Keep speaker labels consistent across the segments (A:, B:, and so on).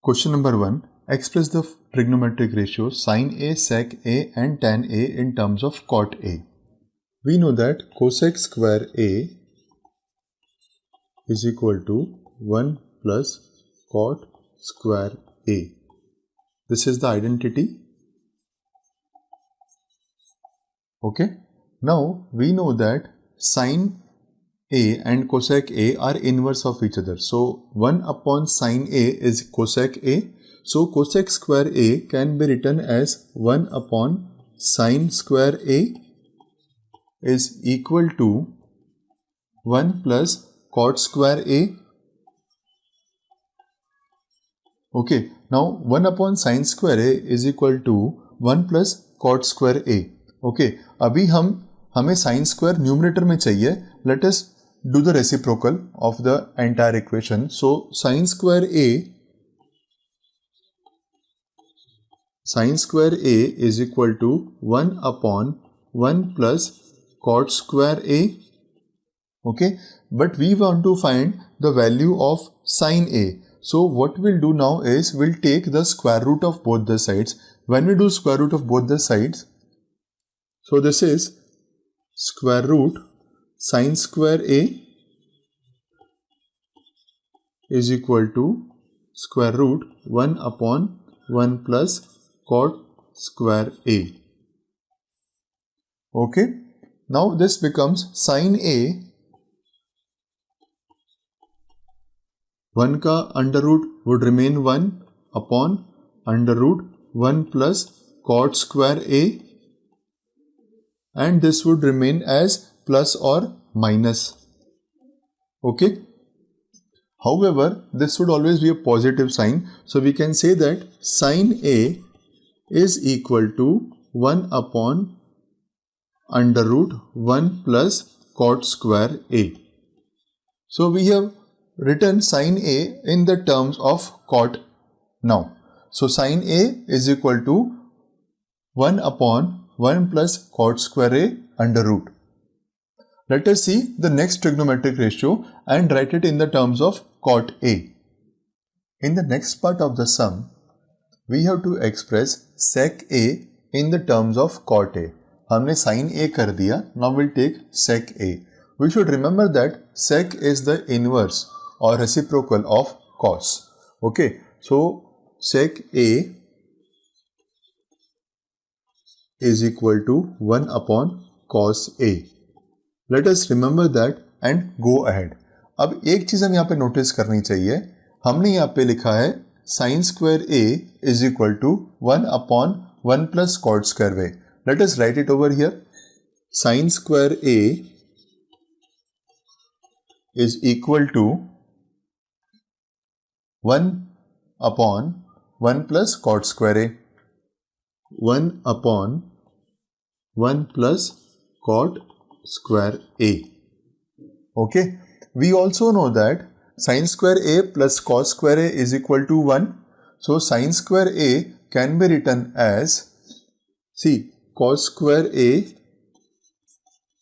A: Question number 1. Express the trigonometric ratio sin A, sec A and tan A in terms of cot A. We know that cosec square A is equal to 1 plus cot square A. This is the identity. Okay. Now we know that sin A and cosec A are inverse of each other. So 1 upon sin A is cosec A. So cosec square A can be written as 1 upon sin square A is equal to 1 plus cot square A. Okay. Now 1 upon sin square A is equal to 1 plus cot square A. Okay. अभी हमें sin square numerator में चाहिए. Let us do the reciprocal of the entire equation. So sin square A is equal to 1 upon 1 plus cot square A. Okay, but we want to find the value of sin A. So what we'll do now is we'll take the square root of both the sides. When we do square root of both the sides, so this is square root sin square A is equal to square root 1 upon 1 plus cot square A. Okay. Now this becomes sin A 1 का under root would remain 1 upon under root 1 plus cot square A, and this would remain as plus or minus. Okay. However, this would always be a positive sign. So we can say that sin A is equal to 1 upon under root 1 plus cot square A. So we have written sin A in the terms of cot now. So sin A is equal to 1 upon 1 plus cot square A under root. Let us see the next trigonometric ratio and write it in the terms of cot A. In the next part of the sum, we have to express sec A in the terms of cot A. हमने sin A कर दिया. Now we'll take sec A. We should remember that sec is the inverse or reciprocal of cos. Okay. So sec A is equal to 1 upon cos A. Let us remember that and go ahead. अब एक चीज हम यहाँ पे notice करनी चाहिए. हमने यहाँ पे लिखा है sin square A is equal to 1 upon 1 plus cot square A. Let us write it over here. Sin square A is equal to 1 upon 1 plus cot square A. 1 upon 1 plus cot square A. Okay. We also know that sin square A plus cos square A is equal to 1. So sin square A can be written as, see, cos square A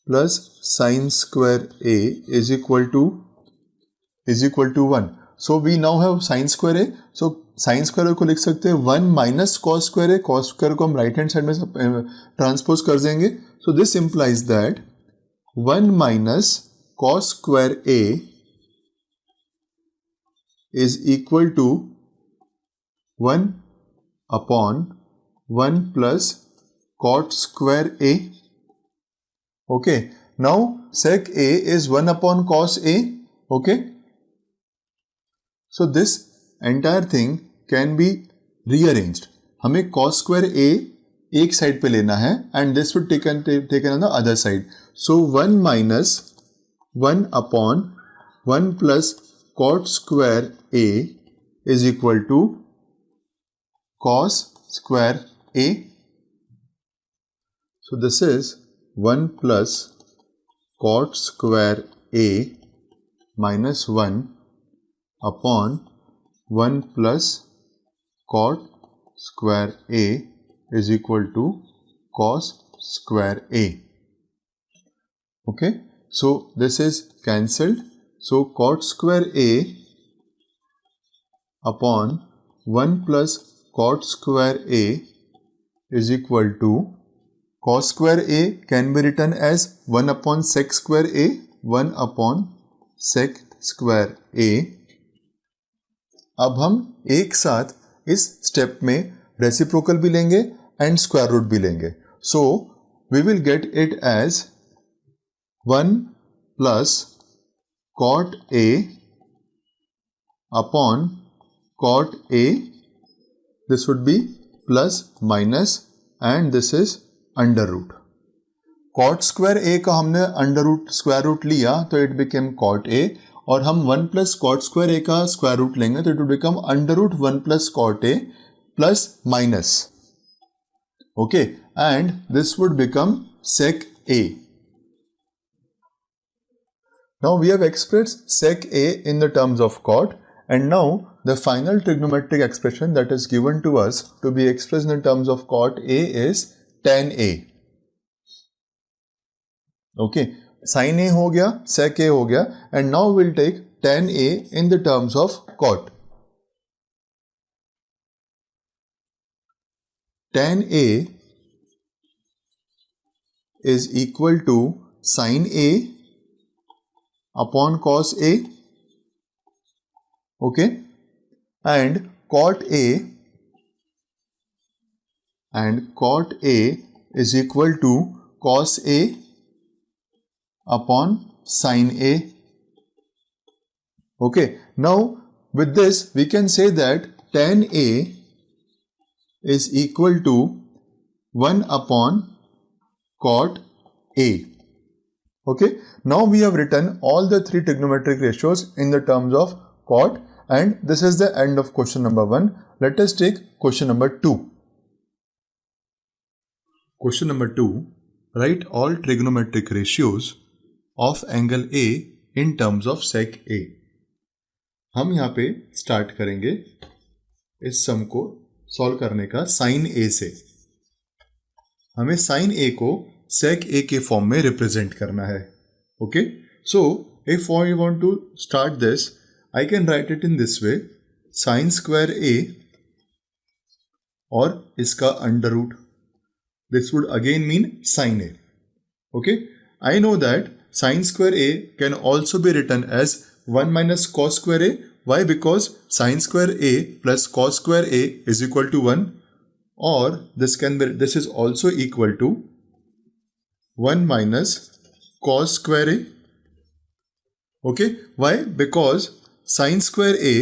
A: plus sin square A is equal to 1. So we now have sin square A. So sin square A को लिख सकते हैं 1 minus cos square A. Cos square को हम right hand side में transpose कर देंगे. So this implies that 1 minus cos square A is equal to 1 upon 1 plus cot square A. Okay. Now sec A is 1 upon cos A. Okay. So this entire thing can be rearranged. हमें cos square A एक side पे लेना है and this would taken on the other side. So 1 minus 1 upon 1 plus cot square A is equal to cos square A. So this is 1 plus cot square A minus 1 upon 1 plus cot square A is equal to cos square A. Okay. So this is cancelled. So cot square A upon 1 plus cot square A is equal to cos square A can be written as 1 upon sec square A, 1 upon sec square A. अब हम एक साथ इस step में reciprocal भी लेंगे and square root भी लेंगे. So we will get it as 1 plus cot A upon cot A. This would be plus minus and this is under root. Cot square A का हमने under root square root लिया तो it became cot A, और हम 1 plus cot square A का square root लेंगे तो it would become under root 1 plus cot A plus minus. Okay, and this would become sec A. Now we have expressed sec A in the terms of cot, and now the final trigonometric expression that is given to us to be expressed in terms of cot A is tan A. Okay, sin A हो गया, sec A हो गया, and now we'll take tan A in the terms of cot. Tan A is equal to sin A upon cos A, okay, and cot A is equal to cos A upon sin A. Okay, now with this we can say that tan A is equal to 1 upon cot A. Okay, now we have written all the three trigonometric ratios in the terms of cot, and this is the end of question number 1. Let us take question number 2. Question number 2. Write all trigonometric ratios of angle A in terms of sec A. हम यहाँ पे start करेंगे इस सम को solve करने का sin A से. हमें sin A को sec A के फॉर्म में रिप्रेजेंट करना है. Okay, so if I want to start this I can write it in this way, sin square A और इसका under root. This would again mean sin A. Okay, I know that sin square A can also be written as 1 minus cos square A. Why? Because sin square A plus cos square A is equal to 1, or this is also equal to 1 minus cos square A. Okay, why? Because sin square A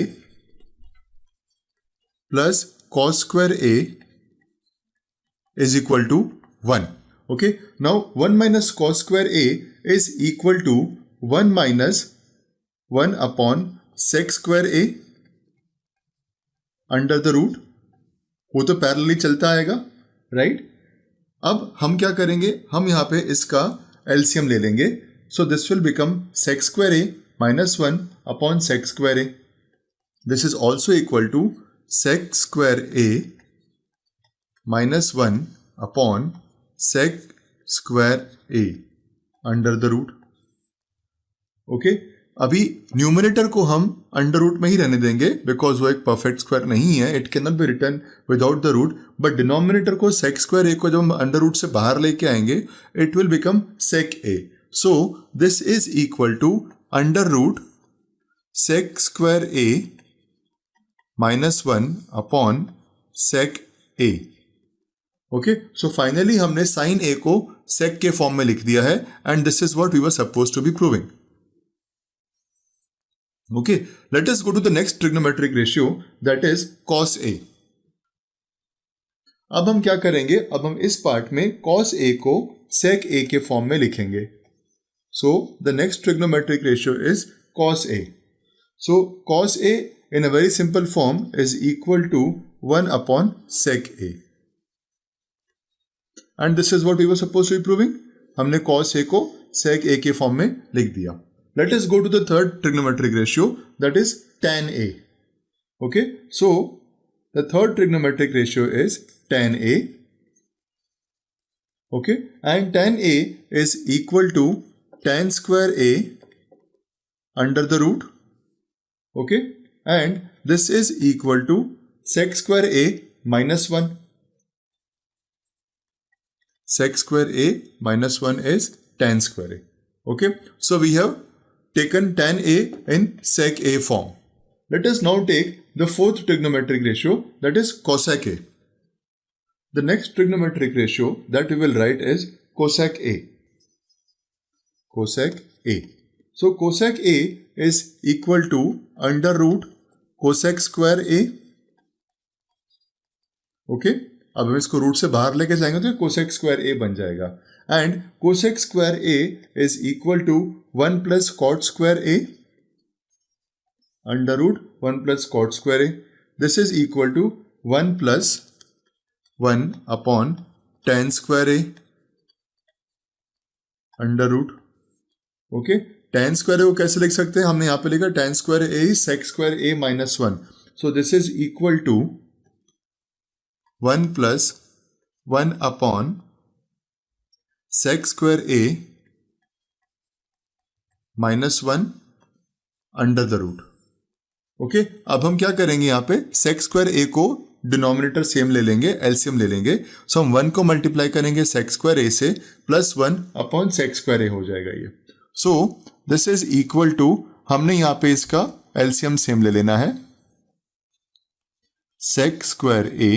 A: plus cos square A is equal to 1. Okay, now 1 minus cos square A is equal to 1 minus 1 upon sec square A under the root. वो तो parallelly चलता आएगा, right? अब हम क्या करेंगे, हम यहाँ पे इसका एलसीएम ले लेंगे. So this will become sec square A minus 1 upon sec square A. This is also equal to sec square A minus 1 upon sec square A under the root. Okay, अभी न्यूमरेटर को हम under root में ही रहने देंगे because वो एक perfect square नहीं है, it can not be written without the root. But denominator को sec square A को जब हम अंडर रूट से बाहर लेके आएंगे it will become sec A. So this is equal to under root sec square A minus 1 upon sec A. Okay, so finally हमने sin A को sec के फॉर्म में लिख दिया है, and this is what we were supposed to be proving. Okay, let us go to the next trigonometric ratio, that is cos A. अब हम क्या करेंगे, अब हम इस पार्ट में cos A को sec A के फॉर्म में लिखेंगे. So the next trigonometric ratio is cos A. So cos A in a very simple form is equal to 1 upon sec A. And this is what we were supposed to be proving. हमने cos A को sec A के form में लिख दिया. Let us go to the third trigonometric ratio, that is tan A. Okay, so the third trigonometric ratio is tan A. Okay, and tan A is equal to tan square A under the root. Okay, and this is equal to sec square a minus 1. Sec square a minus 1 is tan square a. Okay, so we have taken tan a in sec a form. Let us now take the fourth trigonometric ratio, that is cosec a. The next trigonometric ratio that we will write is cosec a. Cosec a. So cosec a is equal to under root cosec square a. Okay, अब हम इसको root से बाहर लेके जाएंगे तो cosec square A बन जाएगा. And cosec square A is equal to 1 plus cot square A under root 1 plus cot square A. This is equal to 1 plus 1 upon tan square A under root. Okay, tan square A को कैसे लिख सकते हैं? हमने यहां पे लिखा tan square A is sec square A minus 1. So this is equal to 1 plus 1 upon sec square a minus 1 under the root. Okay, अब हम क्या करेंगे यहाँ पे sec square a को डिनोमिनेटर सेम ले लेंगे, एलसीएम ले लेंगे. सो हम 1 को मल्टीप्लाई करेंगे sec square a से plus 1 upon sec square a हो जाएगा ये. So this is equal to, हमने यहाँ पे इसका एलसीएम सेम ले लेना है, sec square a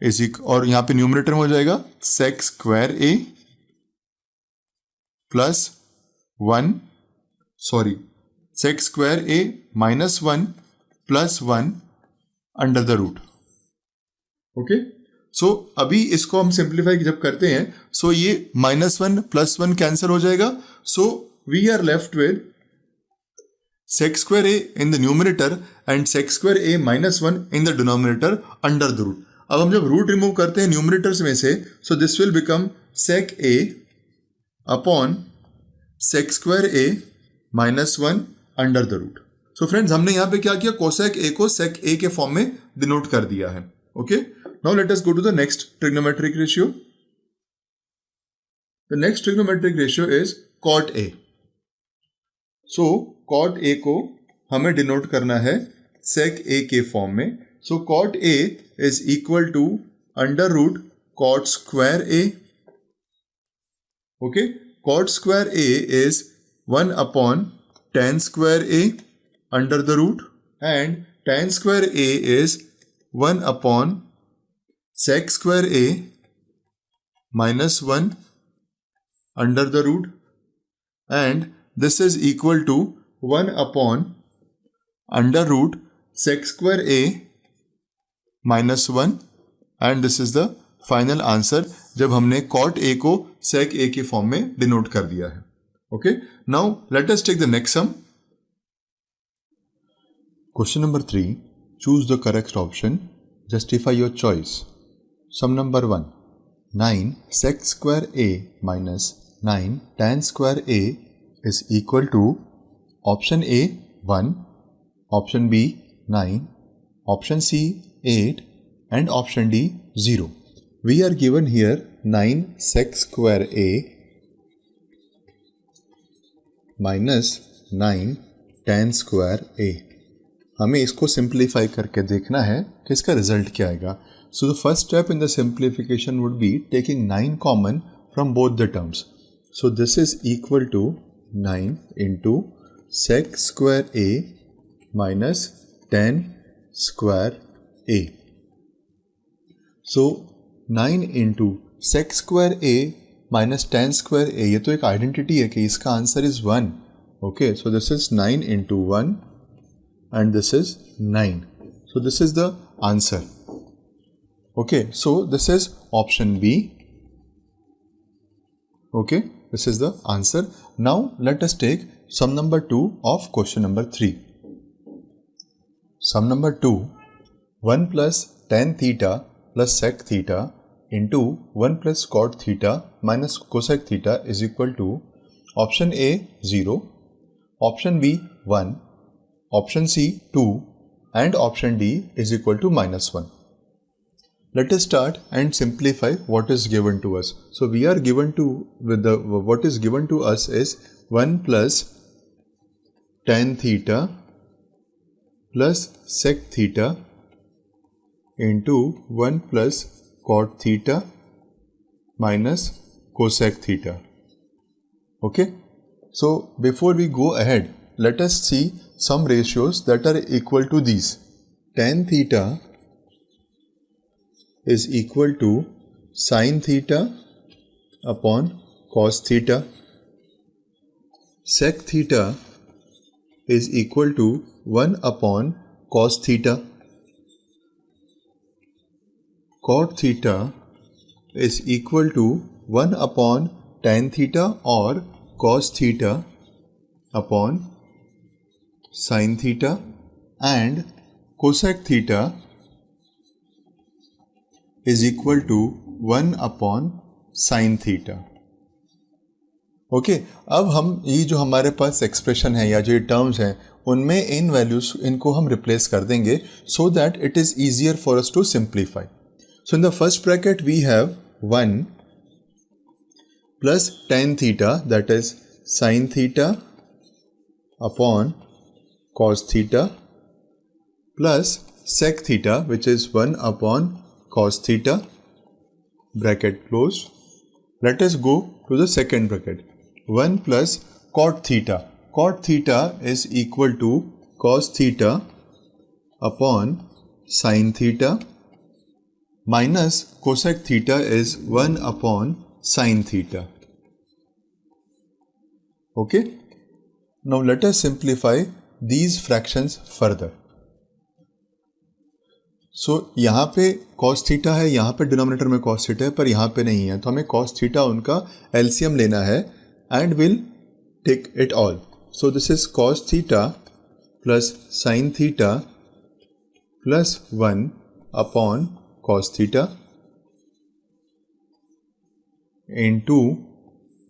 A: इज और यहां पे न्यूमरेटर में हो जाएगा sec square A plus 1 sec square A minus 1 plus 1 under the root. Okay, so अभी इसको हम सिंप्लीफाई जब करते हैं सो ये -1 प्लस 1 कैंसिल हो जाएगा. So we are left with sec square A in the numerator and sec square A minus 1 in the denominator under the root. अब हम जब रूट रिमूव करते हैं न्यूमरेटर्स में से, so this will become sec A upon sec square A minus 1 under the root. So friends, हमने यहां पे क्या किया, कोसेक ए को सेक ए के फॉर्म में डिनोट कर दिया है. Okay, now let us go to the next trigonometric ratio. The next trigonometric ratio is cot A. So cot A को हमें डिनोट करना है सेक ए के फॉर्म में. So cot A is equal to under root cot square A. Okay, cot square A is 1 upon tan square A under the root, and tan square A is 1 upon sec square A minus 1 under the root, and this is equal to 1 upon under root sec square A minus 1. And this is the final answer जब हमने cot A को सेक ए के form में denote कर दिया है. Okay, now let us take the next sum. Question number 3, choose the correct option, justify your choice. Sum number 1, 9 sec square A minus 9 tan square A is equal to option A 1, option B 9, option C 8 and option D 0. We are given here 9 sec square A minus 9 tan square A. हमें इसको simplify करके देखना है कि इसका result क्या आएगा. So the first step in the simplification would be taking 9 common from both the terms. So this is equal to 9 into sec square A minus tan square A. So 9 into sec square A minus tan square A, ये तो एक identity है कि इसका answer is 1. Okay, so this is 9 into 1 and this is 9. So this is the answer. Okay, so this is option B. Okay, this is the answer. Now let us take sum number 2 of question number 3. Sum number 2, 1 plus tan theta plus sec theta into 1 plus cot theta minus cosec theta is equal to option A 0, option B 1, option C 2 and option D is equal to -1. Let us start and simplify what is given to us. So we are given to what is given to us is 1 plus tan theta plus sec theta into 1 plus cot theta minus cosec theta. Okay. So before we go ahead, let us see some ratios that are equal to these. Tan theta is equal to sin theta upon cos theta. Sec theta is equal to 1 upon cos theta. Cot theta is equal to 1 upon tan theta or cos theta upon sin theta, and cosec theta is equal to 1 upon sin theta. Okay, अब हम ये जो हमारे पास expression है या जो terms हैं उनमें इन वैल्यूज इनको हम रिप्लेस कर देंगे so that it is easier for us to simplify. So in the first bracket we have 1 plus tan theta, that is sin theta upon cos theta, plus sec theta, which is 1 upon cos theta, bracket closed. Let us go to the second bracket. 1 plus cot theta. Cot theta is equal to cos theta upon sin theta minus cosec theta is 1 upon sin theta. Okay. Now let us simplify these fractions further. So यहाँ पे cos theta है, यहाँ पे denominator में cos theta है, पर यहाँ पे नहीं है, तो हमें cos theta उनका LCM लेना है and we'll take it all. So this is cos theta plus sin theta plus 1 upon cos theta into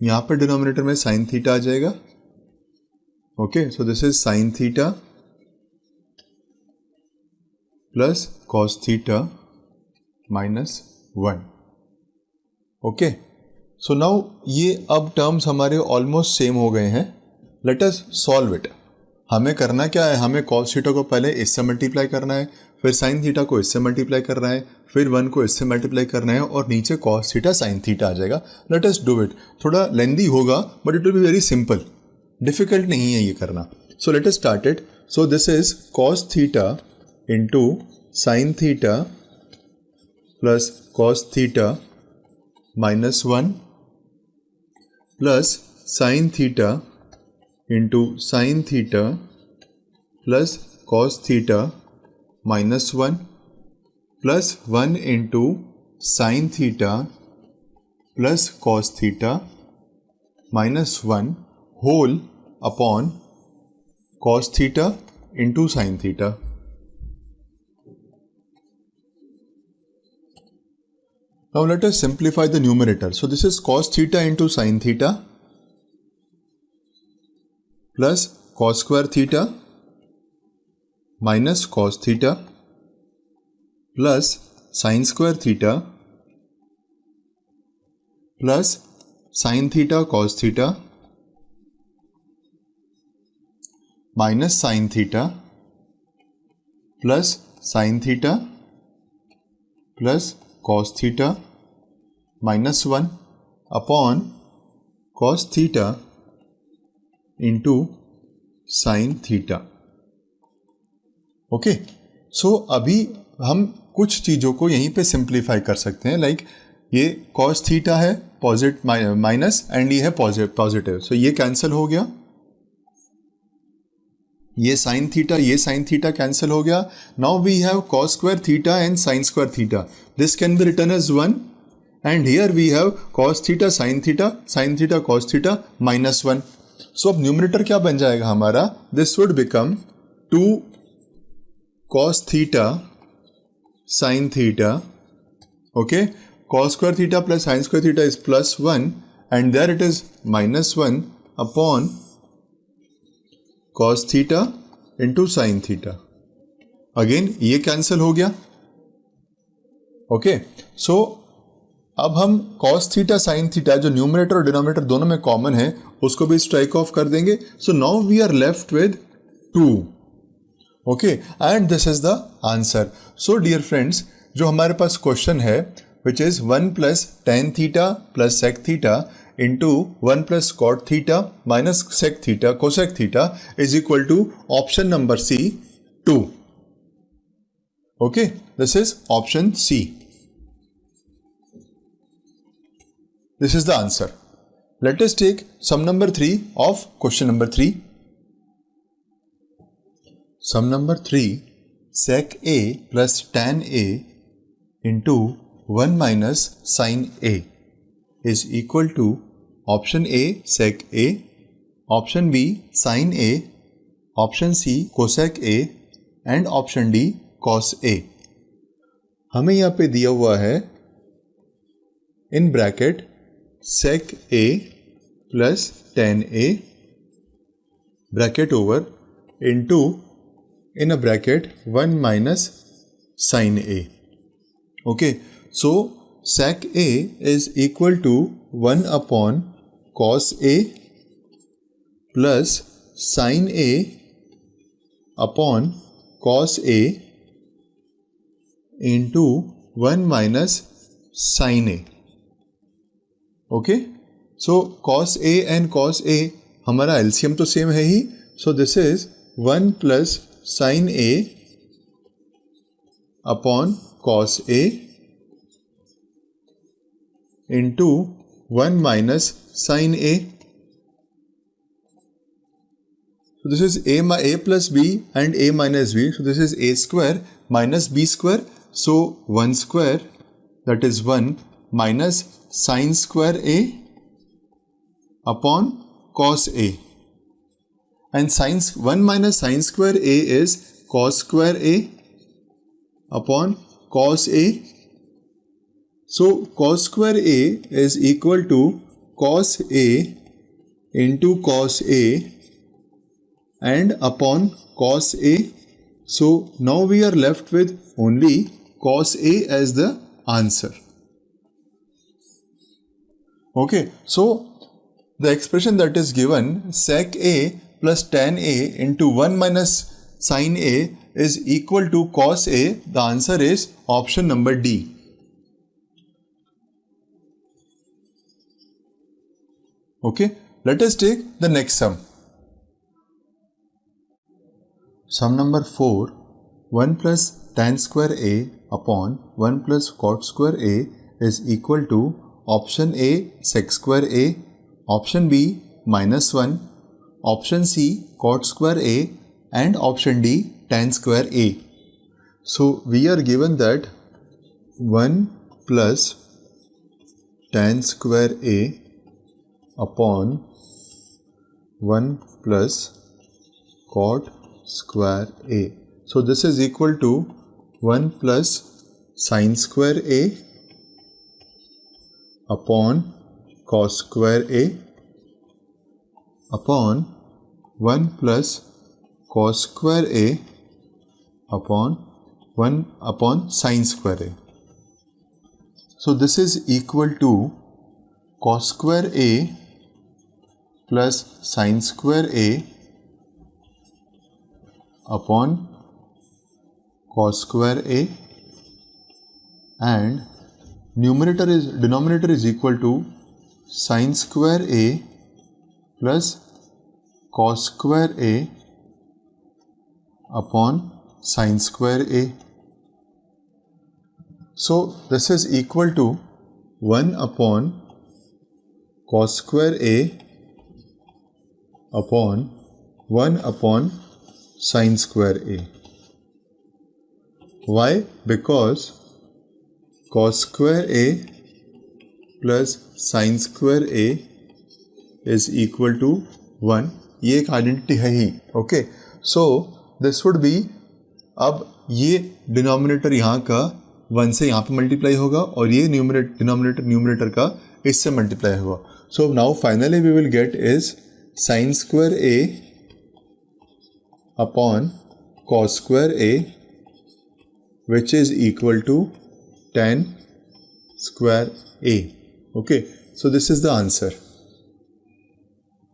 A: यहाँ पे डिनोमिनेटर में sin theta आ जाएगा. Okay, so this is sin theta plus cos theta minus 1. Okay, so now ये अब terms हमारे almost same हो गए हैं. Late us solve it. हमें करना क्या है, हमें cos theta को पहले इससे मल्टीप्लाई करना है, फिर sin theta को इससे मल्टीप्लाई करना है, फिर 1 को इससे मल्टीप्लाई करना है और नीचे cos theta sin theta आ जाएगा. Let us do it. थोड़ा लेंदी होगा but it will be very simple. Difficult नहीं है ये करना. So let us start it. So this is cos theta into sin theta plus cos theta minus 1 plus sin theta into sin theta plus cos theta minus 1 plus 1 into sin theta plus cos theta minus 1 whole upon cos theta into sin theta. Now let us simplify the numerator. So this is cos theta into sin theta plus cos square theta minus cos theta plus sin square theta plus sin theta cos theta minus sin theta plus sin theta plus cos theta minus 1 upon cos theta into sin theta. Okay, so अभी हम कुछ चीज़ों को यहीं पे simplify कर सकते हैं. लाइक ये cos theta है पॉजिटिव माइनस एंड ये है पॉजिटिव, सो ये कैंसिल हो गया. ये sin theta कैंसिल हो गया. Now we have cos square theta and sin square theta. This can be written as 1 and here we have cos theta sin theta cos theta minus 1. So अब numerator क्या बन जाएगा हमारा? This would become 2 cos theta sin theta. Okay, cos square theta plus sin square theta is plus 1 and there it is minus 1 upon cos theta into sin theta. Again ये cancel हो गया. Okay, so अब हम cos theta sin theta जो numerator और denominator दोनों में common है उसको भी स्ट्राइक ऑफ कर देंगे. So now we are left with 2. Okay, and this is the answer. So dear friends, जो हमारे पास क्वेश्चन है which is 1 plus tan theta plus sec theta into 1 plus cot theta minus sec theta cosec theta is equal to option number C 2. Okay, this is option C. This is the answer. Let us take sum number 3 of question number 3. Sum number 3, sec A plus tan A into 1 minus sin A is equal to option A sec A, option B sin A, option C cosec A and option D cos A. हमें यहाँ पे दिया हुआ है in bracket sec A plus tan A bracket over into in a bracket 1 minus sin A. Okay, so sec A is equal to 1 upon cos A plus sin A upon cos A into 1 minus sin A. Okay, so cos A and cos A हमारा LCM तो same है ही, so this is 1 plus sin A upon cos A into 1 minus sin A. So this is A plus B and A minus B, so this is A square minus B square, so 1 square, that is 1 minus sin square A upon cos A, and 1 minus sin square A is cos square A upon cos A. So cos square A is equal to cos A into cos A and upon cos A. So now we are left with only cos A as the answer. Okay, so the expression that is given sec A plus tan A into 1 minus sin A is equal to cos A. The answer is option number D. Okay, let us take the next sum. Sum number 4, 1 plus tan square A upon 1 plus cot square A is equal to option A sec square A, option B minus 1, option C cot square A and option D tan square A. So we are given that 1 plus tan square A upon 1 plus cot square A. So this is equal to 1 plus sin square A upon cos square A upon 1 plus cos square A upon 1 upon sin square A. So this is equal to cos square A plus sin square A upon cos square A, and denominator is equal to sin square A plus cos square A upon sin square A. So this is equal to 1 upon cos square A upon 1 upon sin square A. Why? Because cos square A plus sin square A is equal to 1. ये एक identity है ही. Okay, so this would be, अब ये denominator यहाँ का 1 से यहाँ पे मल्टीप्लाई होगा और ये डिनोमिनेटर न्यूमरेटर का इससे मल्टीप्लाई होगा. So now finally we will get is sin square A upon cos square A, which is equal to tan square A. Okay, so this is the answer.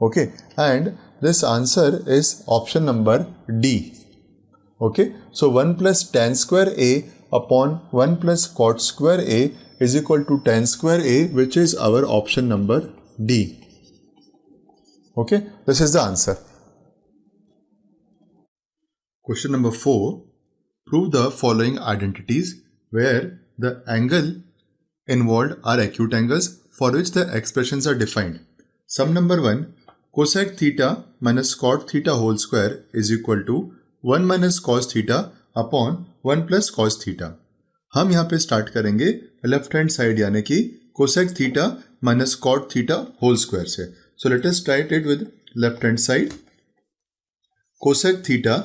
A: Okay, and this answer is option number D. Okay, so 1 plus tan square A upon 1 plus cot square A is equal to tan square A, which is our option number D. Okay, this is the answer. Question number 4. Prove the following identities where the angle involved are acute angles for which the expressions are defined. Sum number 1. Cosec theta minus cot theta whole square is equal to 1 minus cos theta upon 1 plus cos theta. हम यहाँ पे start करेंगे left hand side यानी कि cosec theta minus cot theta whole square से. So let us write it with left hand side. Cosec theta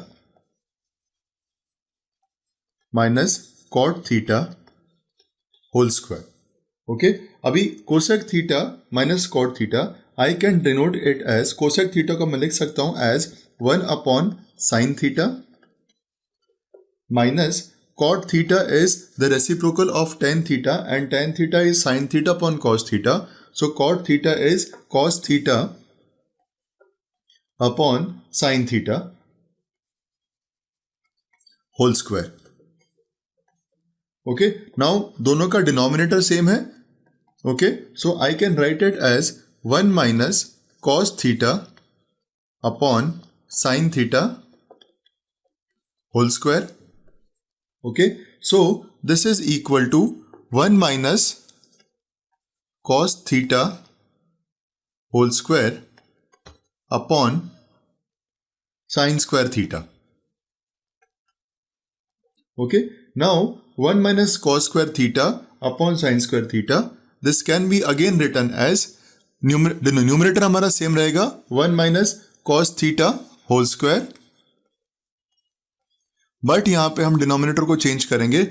A: minus cot theta whole square. Okay, अभी cosec theta minus cot theta I can denote it as, cosec theta को मैं लिख सकता हूं as 1 upon sine theta minus cot theta is the reciprocal of tan theta and tan theta is sin theta upon cos theta. So cot theta is cos theta upon sin theta whole square. Okay, now दोनों का denominator same है. Okay, so I can write it as 1 minus cos theta upon sin theta whole square. Okay, so this is equal to 1 minus cos theta whole square upon sin square theta. Okay, now 1 minus cos square theta upon sin square theta, this can be again written as numerator हमारा same रहेगा 1 minus cos theta whole square, but यहां पे हम denominator को change करेंगे.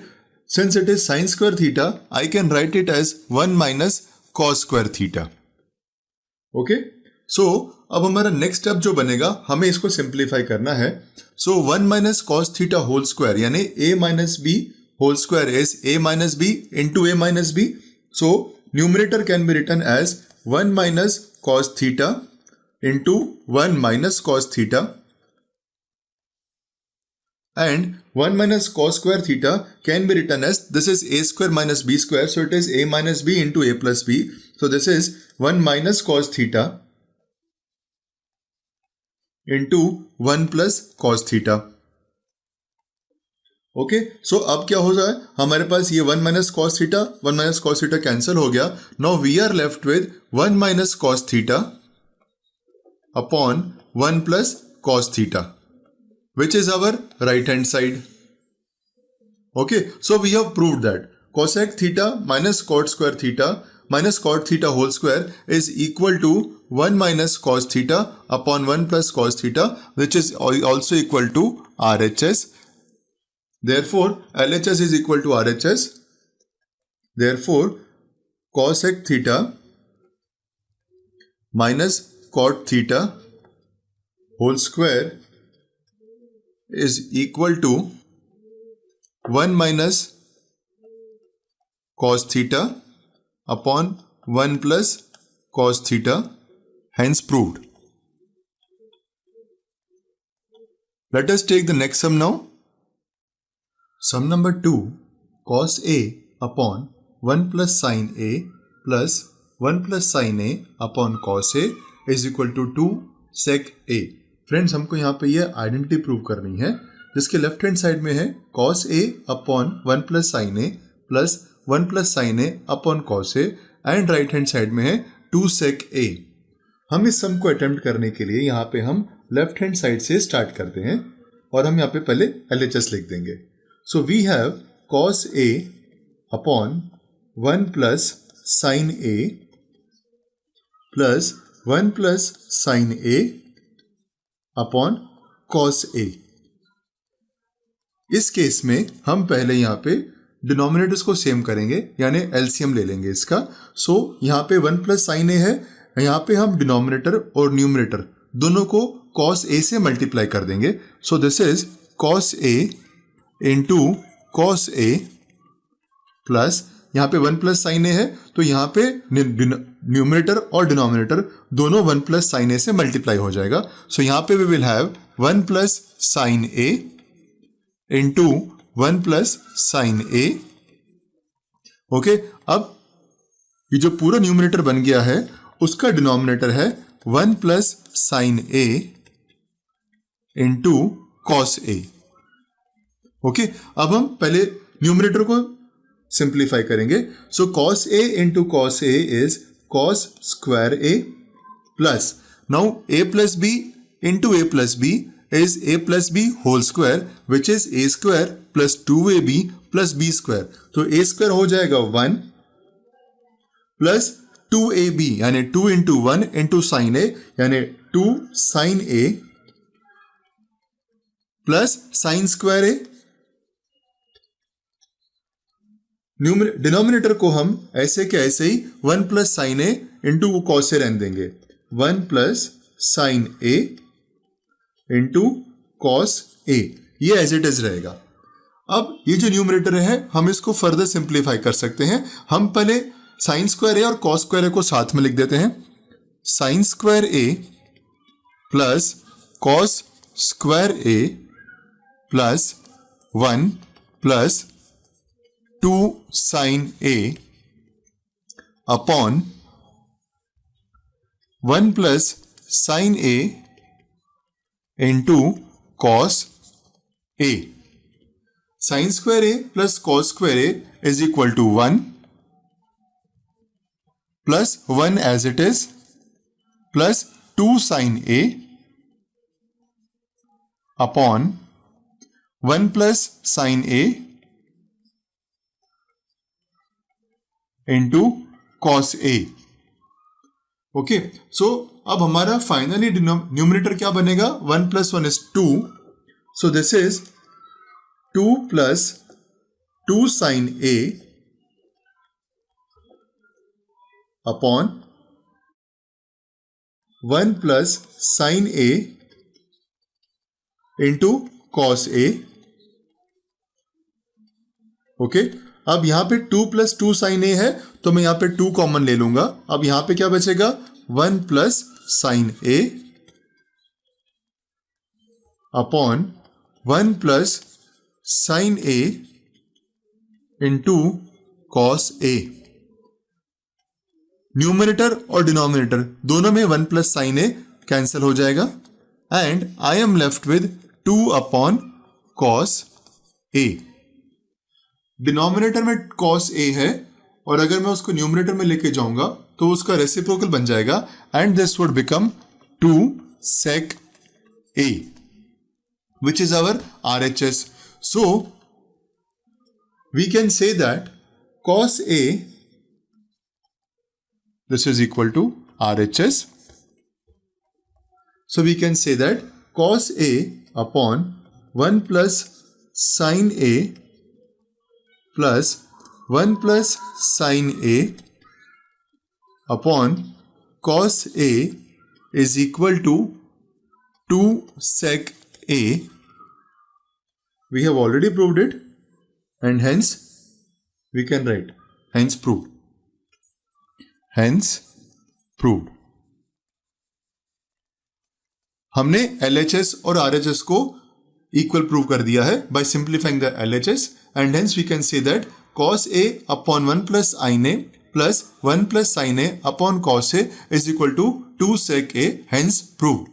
A: Since it is sine square theta I can write it as 1 minus cos square theta. Okay, so अब हमारा next step जो बनेगा हमें इसको सिंप्लीफाई करना है. So 1 minus cos theta whole square यानी a minus B whole square is a minus b into a minus b. So numerator can be written as 1 minus cos theta into 1 minus cos theta. And 1 minus cos square theta can be written as, this is a square minus b square, so it is a minus b into a plus b. So this is 1 minus cos theta into 1 plus cos theta. Okay, so अब क्या हो जाए हमारे पास ये 1 minus cos theta cancel हो गया. Now we are left with 1 minus cos theta upon 1 plus cos theta, which is our right hand side. Okay, so we have proved that cosec theta minus cot square theta minus cot theta whole square is equal to 1 minus cos theta upon 1 plus cos theta, which is also equal to RHS. Therefore, LHS is equal to RHS. Therefore, cosec theta minus cot theta whole square is equal to 1 minus cos theta upon 1 plus cos theta, hence proved. Let us take the next sum now. Sum number 2, cos A upon 1 plus sin A plus 1 plus sin A upon cos A is equal to 2 sec A. Friends, हमको यहाँ पे ये identity prove करनी है जिसके left hand side में है cos A upon 1 plus sine A plus 1 plus sine A upon cos A and right hand side में है 2 sec A. हम इस सम को अटेम्प्ट करने के लिए यहाँ पे हम लेफ्ट हैंड साइड से स्टार्ट करते हैं और हम यहाँ पे पहले LHS लिख देंगे. So we have cos A upon 1 plus sine A plus 1 plus sine A upon cos A. इस केस में हम पहले यहाँ पे डिनोमिनेटर्स को सेम करेंगे यानी एलसीएम ले लेंगे इसका. सो यहाँ पे 1 प्लस साइन A है, यहाँ पे हम डिनोमिनेटर और न्यूमरेटर दोनों को cos A से मल्टीप्लाई कर देंगे. So this is cos A into cos A plus यहाँ पे 1 प्लस साइन A है तो यहाँ पे न्यूमरेटर और डिनोमिनेटर दोनों 1 प्लस साइन A से मल्टीप्लाई हो जाएगा. सो यहाँ पे we will have 1 plus sine A into 1 plus sine A. Okay, अब ये जो पूरा न्यूमरेटर बन गया है उसका डिनोमिनेटर है 1 plus sine A into cos A. Okay, अब हम पहले न्यूमरेटर को सिंप्लीफाई करेंगे। So cos A into cos A is cos square A plus, now a plus b into a plus b is a plus b whole square which is a square plus 2ab plus b square. तो a square हो जाएगा 1 plus 2ab यानी 2 into 1 into sine ए यानी 2 sine ए plus sine square ए। Denominator को हम ऐसे के ऐसे ही 1 plus sine A into cos ए रहने देंगे, 1 plus sine A into cos ए, ये एज इट इज रहेगा। अब ये जो न्यूमरेटर है हम इसको फर्दर सिंप्लीफाई कर सकते हैं। हम पहले साइन स्क्वायर ए और कॉस स्क्वायर ए को साथ में लिख देते हैं, sine square A plus cos square A plus 1 plus 2 sine A upon 1 plus sine A into cos A. Sine square A plus cos square A is equal to 1 plus 1 as it is plus 2 sine A upon 1 plus sine A into cos A. Okay, so अब हमारा finally numerator क्या बनेगा, 1 plus 1 is 2, so this is 2 plus 2 sine A upon 1 plus sine A into cos A. Okay, अब यहां पे 2 plus 2 sine ए है तो मैं यहां पे 2 कॉमन ले लूंगा। अब यहां पे क्या बचेगा, 1 plus sine A upon 1 plus sine A into cos A. Numerator और डिनोमिनेटर दोनों में 1 प्लस साइन ए कैंसिल हो जाएगा and I am left with 2 upon cos A. Denominator में कॉस ए है और अगर मैं उसको न्यूमरेटर में लेके जाऊंगा तो उसका रेसिप्रोकल बन जाएगा and this would become 2 sec a which is our RHS. So we can say that cos a, this is equal to RHS. So we can say that cos a upon 1 plus sin a plus 1 plus sin a upon cos a is equal to 2 sec a. We have already proved it and hence we can write hence proved. Hence proved. हमने LHS और RHS को equal prove कर दिया है by simplifying the LHS and hence we can say that cos A upon 1 plus sin A plus 1 plus sin A upon cos A is equal to 2 sec A, hence proved.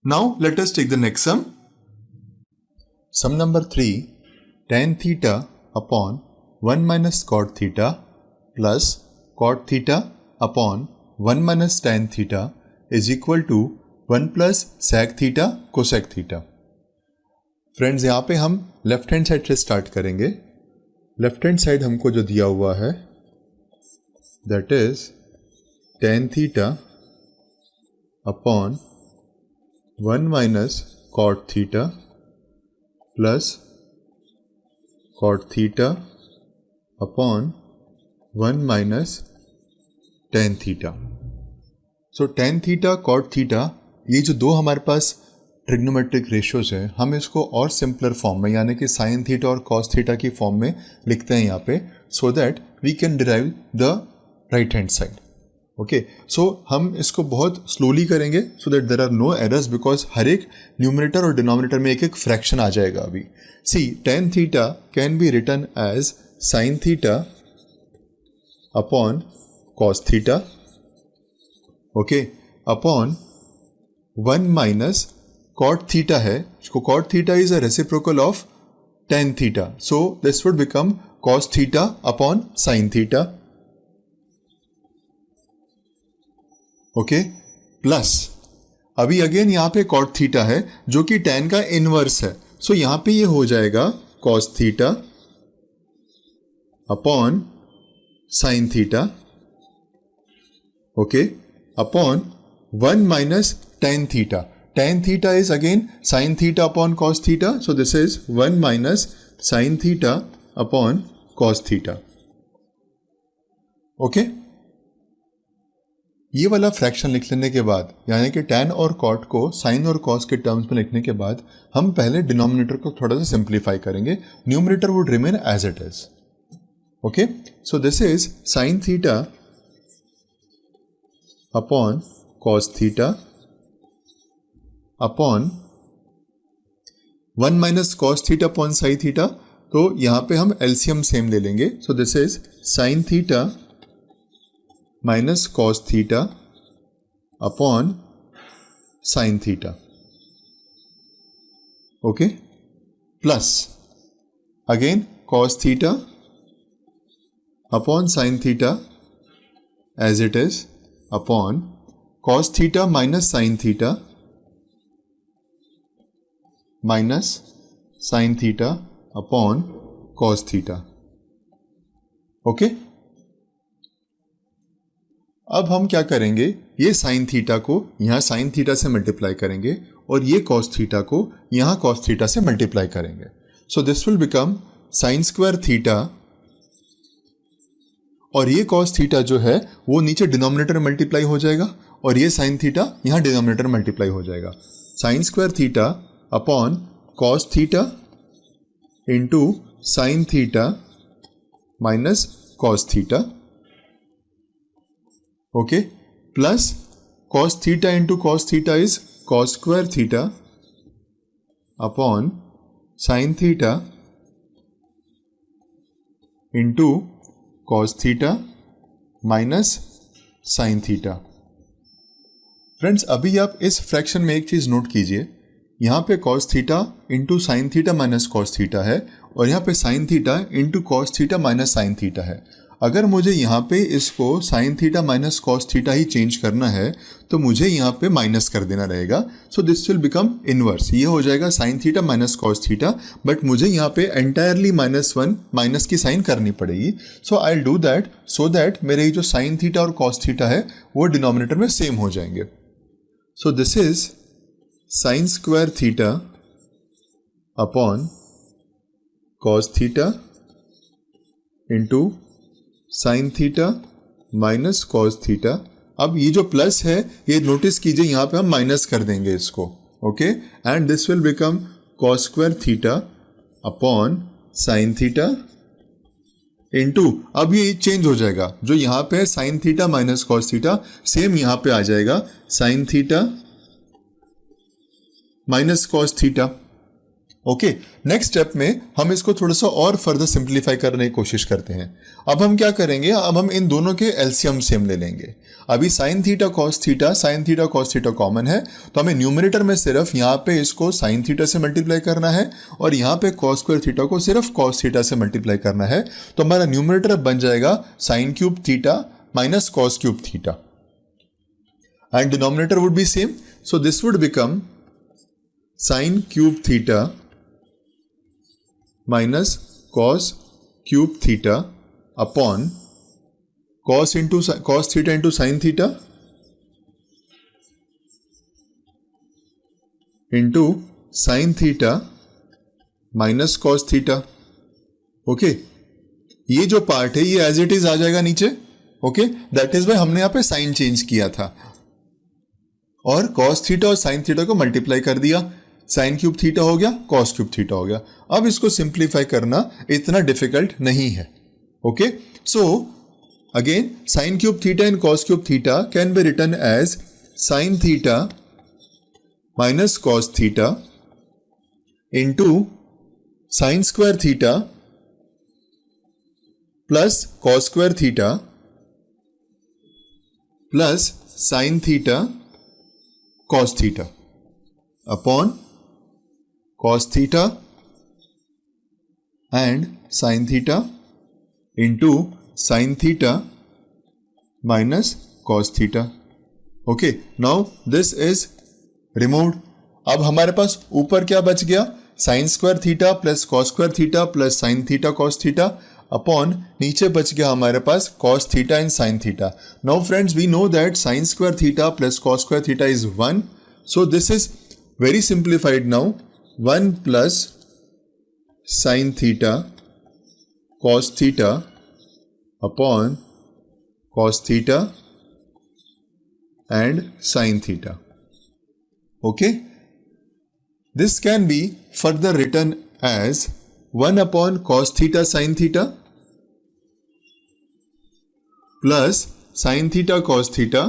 A: Now let us take the next sum. Sum number 3, tan theta upon 1 minus cot theta plus cot theta upon 1 minus tan theta is equal to 1 plus sec theta cosec theta. Friends यहाँ पे हम left hand side से start करेंगे. Left hand side हमको जो दिया हुआ है that is tan theta upon 1 minus cot theta plus cot theta upon 1 minus tan theta. So tan theta cot theta ये जो दो हमारे पास ट्रिग्नोमेट्रिक रेशियोज है हम इसको और सिंपलर फॉर्म में यानी कि साइन थीटा और कॉस थीटा की फॉर्म में लिखते हैं यहाँ पे so that we can derive the right hand side. Okay, so हम इसको बहुत स्लोली करेंगे so that there are no errors, because हर एक न्यूमरेटर और डिनोमिनेटर में एक एक फ्रैक्शन आ जाएगा अभी. See tan theta can be written as sin theta upon cos theta, okay, upon 1 minus cot theta है, cot theta is a reciprocal of tan theta, so this would become cos theta upon sin theta, okay, plus अभी again यहां पे cot theta है जो कि tan का inverse है, सो यहां पे ये हो जाएगा cos theta upon sin theta, okay, upon 1 minus tan theta. tan theta is again sin theta upon cos theta, so this is 1 minus sin theta upon cos theta. Okay, ये वाला fraction लिख लेने के बाद, यानी कि tan और cot को sin और cos के टर्म्स में लिखने के बाद हम पहले डिनोमिनेटर को थोड़ा सा सिंप्लीफाई करेंगे. Numerator would remain as it is. Okay, so this is sin theta upon cos theta upon 1 minus cos theta upon sine theta. तो यहां पे हम एलसीएम सेम ले लेंगे. So this is sine theta minus cos theta upon sine theta, okay, plus again cos theta upon sine theta as it is upon cos theta minus sine theta minus sine theta upon cos theta. Okay, अब हम क्या करेंगे, ये sine theta को यहां sine theta से multiply करेंगे और ये कॉस थीटा को यहां कॉस थीटा से मल्टीप्लाई करेंगे. सो this will become sign square theta, और ये कॉस थीटा जो है वो नीचे डिनोमिनेटर मल्टीप्लाई हो जाएगा और ये साइन थीटा यहां डिनोमिनेटर मल्टीप्लाई हो जाएगा. Sign square theta upon cos theta into sine theta minus cos theta, okay, plus cos theta into cos theta is cos square theta upon sine theta into cos theta minus sine theta. Friends, अभी आप इस fraction में एक चीज note कीजिए, यहां पे cos theta into sine theta minus cos theta है और यहां पे sine theta into cos theta minus sine theta है. अगर मुझे यहां पे इसको sine theta minus cos theta ही चेंज करना है तो मुझे यहां पे माइनस कर देना रहेगा. So this will become inverse, ये हो जाएगा sign theta minus cos theta, but मुझे यहां पे एंटायरली -1 माइनस की साइन करनी पड़ेगी. So I do that so that मेरे जो साइन थीटा और cos थीटा है वो डिनोमिनेटर में सेम हो जाएंगे. So this is sine square theta upon cos theta into sine theta minus cos theta. अब ये जो प्लस है ये नोटिस कीजिए यहां पे हम माइनस कर देंगे इसको, okay, and this will become cos square theta upon sine theta into, अब ये चेंज हो जाएगा, जो यहां पे sine theta minus cos theta same यहां पे आ जाएगा sign theta minus cos theta. Okay, next step में हम इसको थोड़ा सा और फर्दर सिंप्लीफाई करने की कोशिश करते हैं. अब हम क्या करेंगे, अब हम इन दोनों के एलसीएम सेम ले लेंगे. अभी sine theta cos theta common है, तो हमें न्यूमरेटर में सिर्फ यहाँ पे इसको साइन थीटा से मल्टीप्लाई करना है और यहाँ पे cos स्क्वायर थीटा को सिर्फ cos थीटा से मल्टीप्लाई करना है. तो हमारा न्यूमरेटर बन जाएगा sign cube theta minus cos cube theta and denominator would be same. So this would become sign cube theta minus cos cube theta upon cos theta into sine theta into sine theta minus cos theta. Okay, ये जो part है ये as it is आ जाएगा नीचे. Okay, that is why हमने यहां पे साइन चेंज किया था और cos थीटा और साइन थीटा को मल्टीप्लाई कर दिया. साइन क्यूब थीटा हो गया, cos क्यूब थीटा हो गया. अब इसको सिंप्लीफाई करना इतना डिफिकल्ट नहीं है. Okay, so again sin cube theta and cos cube theta can be written as sin theta minus cos theta into sin square theta plus cos square theta plus sin theta cos theta upon cos theta and sin theta into sin theta minus cos theta. Okay, now this is removed. अब हमारे पास ऊपर क्या बच गया? sin square theta plus cos square theta plus sin theta cos theta upon नीचे बच गया हमारे पास cos theta and sin theta. Now friends, we know that sin square theta plus cos square theta is 1. So this is very simplified now. 1 plus sin theta cos theta upon cos theta and sin theta. Okay? This can be further written as 1 upon cos theta sin theta plus sin theta cos theta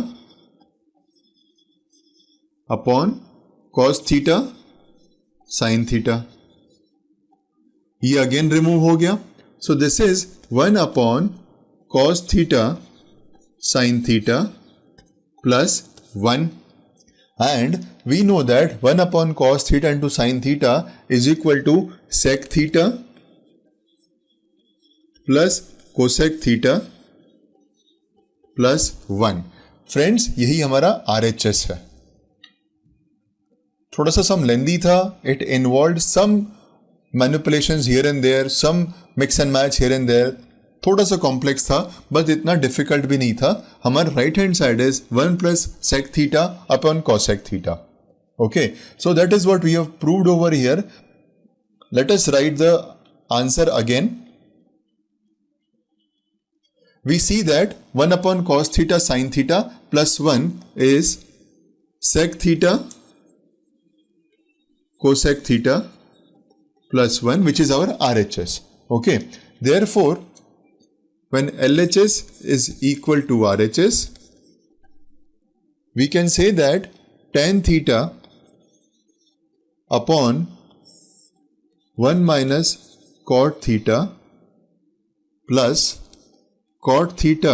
A: upon cos theta sin theta. ये again remove हो गया. So this is 1 upon cos theta sin theta plus 1. And we know that 1 upon cos theta into sin theta is equal to sec theta plus cosec theta plus 1. Friends, यही हमारा RHS है. थोड़ा सा सम लेंदी था. It involved some manipulations here and there, some mix and match here and there. थोड़ा सा complex था, but इतना डिफिकल्ट भी नहीं था. हमारा right hand side is 1 plus sec theta upon cosec theta. Okay, so that is what we have proved over here. Let us write the answer again. We see that 1 upon cos theta sin theta plus 1 is sec theta cosec theta plus 1, which is our RHS. Okay, therefore when LHS is equal to RHS, we can say that tan theta upon 1 minus cot theta plus cot theta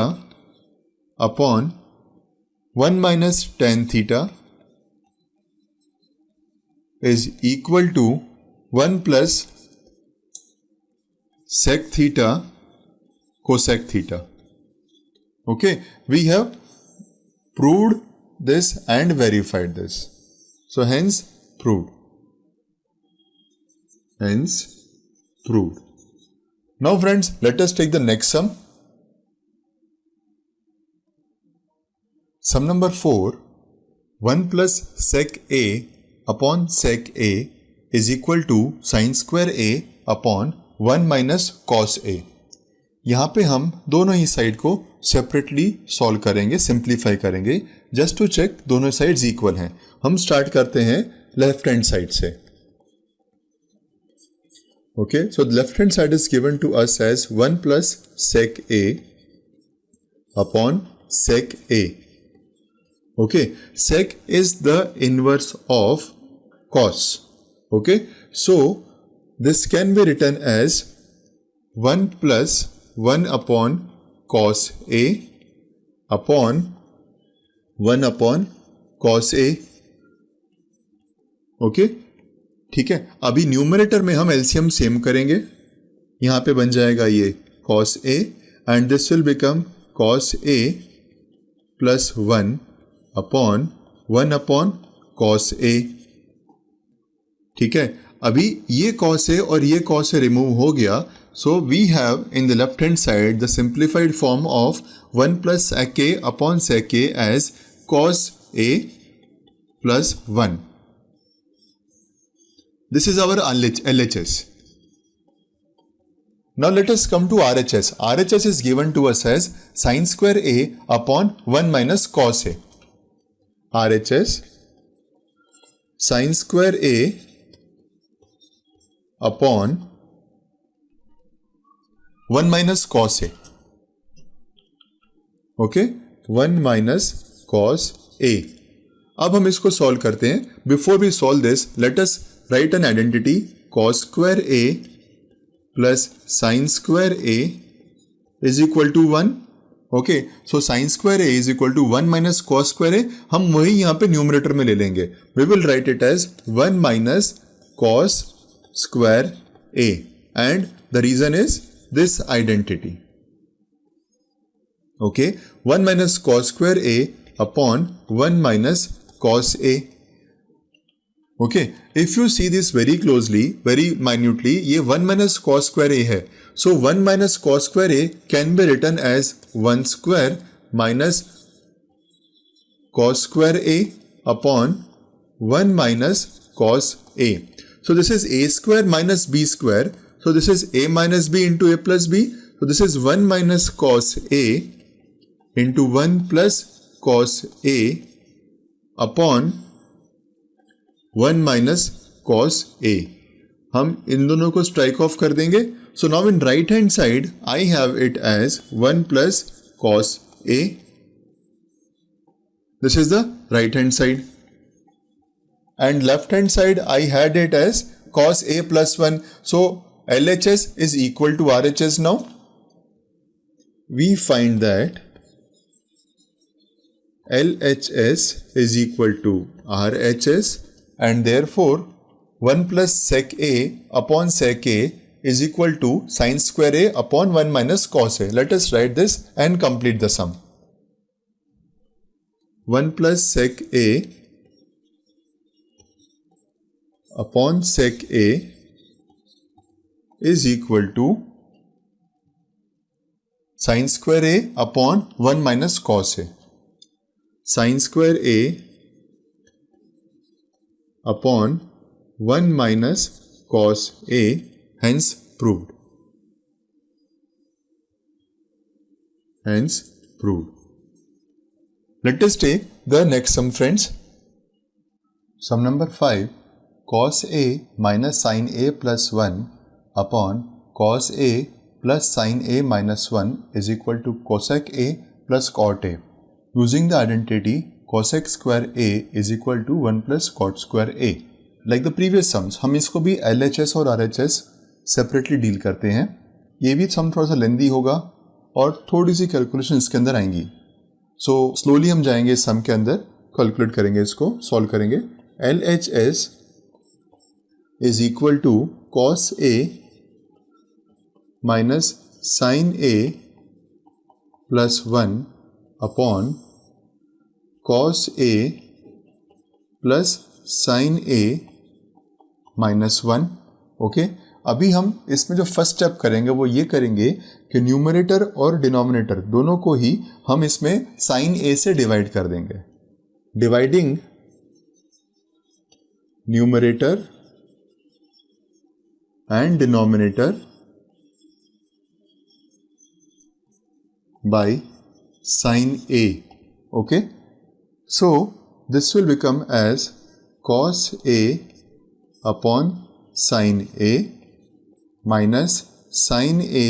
A: upon 1 minus tan theta is equal to 1 plus sec theta cosec theta. Okay, we have proved this and verified this. So hence proved. Hence proved. Now friends, let us take the next sum. Sum number 4. 1 plus sec a upon sec a is equal to sin square a upon 1 minus cos a. यहाँ पे हम दोनों ही side को separately solve करेंगे, simplify करेंगे, just to check दोनों sides equal हैं. हम स्टार्ट करते हैं लेफ्ट हैंड साइड से. Okay, so left hand side is given to us as 1 plus sec A upon sec A. Okay, sec is the inverse of cos. Okay, so this can be written as 1 plus 1 upon cos A upon 1 upon cos A. Okay, ठीक है. अभी numerator में हम LCM same करेंगे. यहाँ पे बन जाएगा ये cos A and this will become cos A plus 1 upon 1 upon cos A. ठीक है, अभी ये cos A और ये cos A रिमूव हो गया. So we have in the left hand side the simplified form of 1 plus sec A upon sec A as cos A plus 1. This is our LHS. Now let us come to RHS. RHS is given to us as sin square A upon 1 minus cos A. RHS sin square A upon 1 minus cos A. Okay, 1 minus cos A. अब हम इसको solve करते हैं। Before we solve this, let us write an identity cos square A plus sine square A is equal to 1। Okay, so sine square A is equal to 1 minus cos square A. हम वही यहां पे numerator में ले लेंगे। We will write it as 1 minus cos square A and the reason is this identity. Okay, 1 minus cos square a upon 1 minus cos A. Okay, if you see this very closely, very minutely, ये 1 minus cos square A है. So 1 minus cos square A can be written as 1 square minus cos square A upon 1 minus cos A. So this is A square minus B square. So this is A minus B into A plus B. So this is 1 minus cos A into 1 plus cos A upon 1 minus cos A. हम इन दोनों को strike off कर देंगे। So now in right hand side I have it as 1 plus cos A. This is the right hand side and left hand side I had it as cos A plus 1। So LHS is equal to RHS. now we find that LHS is equal to RHS and therefore 1 plus sec A upon sec A is equal to sin square A upon 1 minus cos A. Let us write this and complete the sum. 1 plus sec A upon sec A is equal to sin square A upon 1 minus cos A. Sin square A upon 1 minus cos A, hence proved. Hence proved. Let us take the next sum, friends. Sum number 5. Cos A minus sin A plus 1 upon cos A plus sin A minus 1 is equal to cosec A plus cot A. Using the identity cosec square A is equal to 1 plus cot square A. Like the previous sums, हम इसको भी LHS और RHS separately deal करते हैं. ये भी सम थोड़ा सा लेंदी होगा और थोड़ी सी कैलकुलेशन इसके अंदर आएंगी. सो स्लोली हम जाएंगे इस सम के अंदर, कैलकुलेट करेंगे, इसको सॉल्व करेंगे. LHS is equal to cos A minus sin A plus 1 upon cos A plus sin A minus 1. Okay, अभी हम इसमें जो फर्स्ट स्टेप करेंगे वो ये करेंगे कि न्यूमरेटर और डिनोमिनेटर दोनों को ही हम इसमें sin A से डिवाइड कर देंगे. Dividing numerator and denominator by sin A. Okay, so this will become as cos A upon sin A minus sin A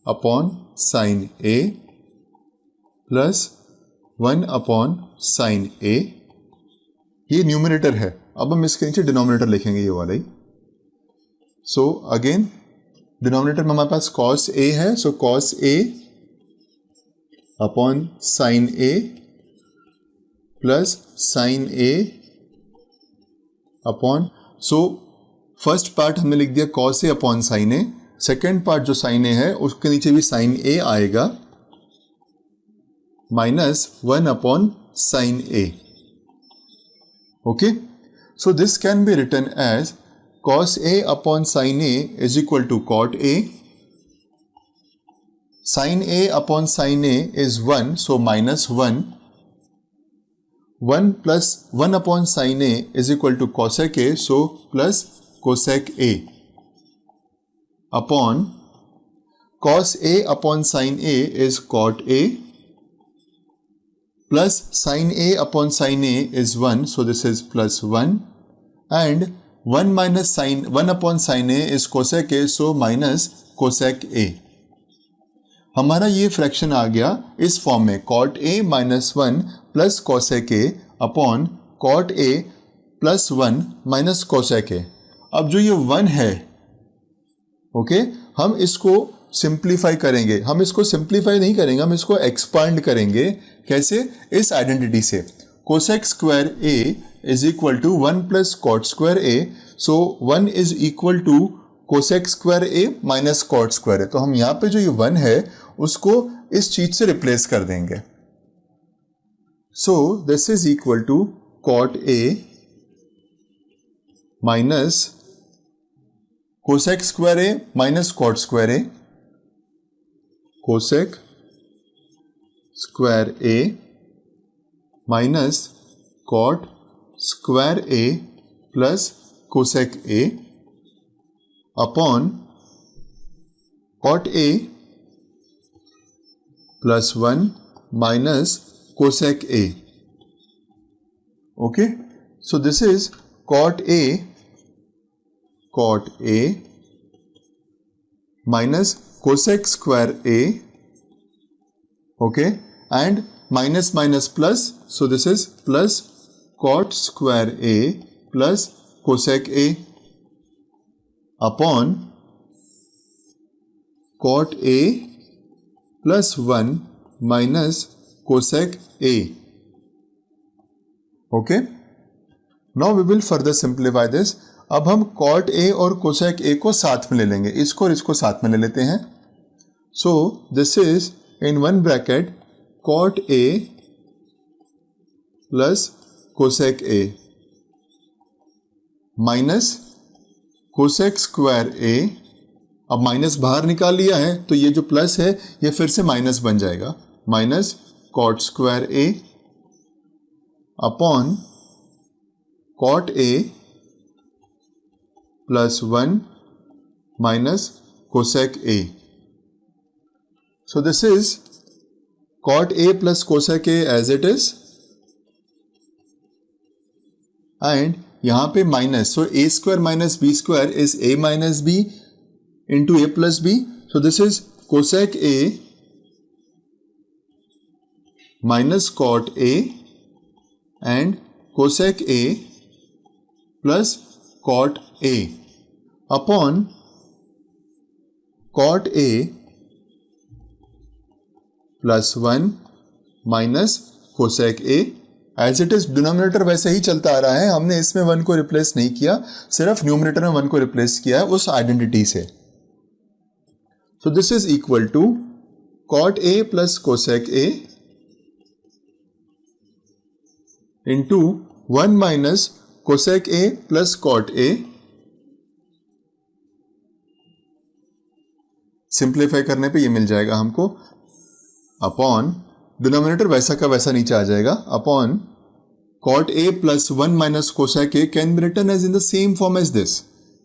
A: upon sin A plus 1 upon sin A. ये numerator है. अब हम इसके नीचे denominator लिखेंगे, ये वाला ही. सो अगेन डिनोमिनेटर में हमारे पास cos A है, सो cos A upon sin A plus sin A upon, so first part हमने लिख दिया cos A upon sin A. Second part जो sin A है उसके नीचे भी sin A आएगा minus 1 upon sin A. Okay, so this can be written as cos A upon sin A is equal to cot A. Sin A upon sin A is 1, so minus 1. 1 plus 1 upon sin A is equal to cosec A, so plus cosec A. Upon cos A upon sin A is cot A. Plus sin A upon sin A is 1, so this is plus 1. And 1 minus sin 1 upon sin A is cosec A, so minus cosec A. हमारा ये fraction आ गया इस form में cot a minus 1 plus cosec a upon cot a plus 1 minus cosec a। अब जो ये 1 है, okay, हम इसको सिंप्लीफाई करेंगे। हम इसको सिंप्लीफाई नहीं करेंगे, हम इसको एक्सपांड करेंगे। कैसे? इस आइडेंटिटी से cosec square a is equal to 1 plus cot square a। So 1 is equal to cosec square a minus cot square a। तो हम यहाँ पे जो ये 1 है उसको इस चीज से रिप्लेस कर देंगे। So this is equal to cot a minus cosec square a minus cot square a, cosec square a minus cot square a plus cosec a upon cot a plus 1 minus cosec a। Okay, so this is cot a minus cosec square a, okay, and minus minus plus, so this is plus cot square a plus cosec a upon cot a plus 1 minus cosec a। Okay, now we will further simplify this. अब हम cot a और cosec a को साथ में ले लेंगे, इसको और इसको साथ में ले लेते हैं। सो this is in one bracket cot a plus cosec a minus cosec square a। अब माइनस बाहर निकाल लिया है तो ये जो प्लस है ये फिर से माइनस बन जाएगा, minus cot square a upon cot a plus 1 minus cosec a। So this is cot a plus cosec a as it is, and यहां पे minus, so a square minus b square is a minus b into a plus b। So this is cosec a minus cot a and cosec a plus cot a upon cot a plus 1 minus cosec a। As it is denominator वैसे ही चलता आ रहा है, हमने इसमें 1 को replace नहीं किया, सिर्फ न्यूमरेटर में 1 को रिप्लेस किया है उस आइडेंटिटी से। So this is equal to cot a plus cosec a into 1 minus cosec a plus cot a। Simplify करने पे ये मिल जाएगा हमको, अपॉन डिनोमिनेटर वैसा का वैसा नीचे आ जाएगा, upon cot a plus 1 minus cosec a can be written as in the same form as this.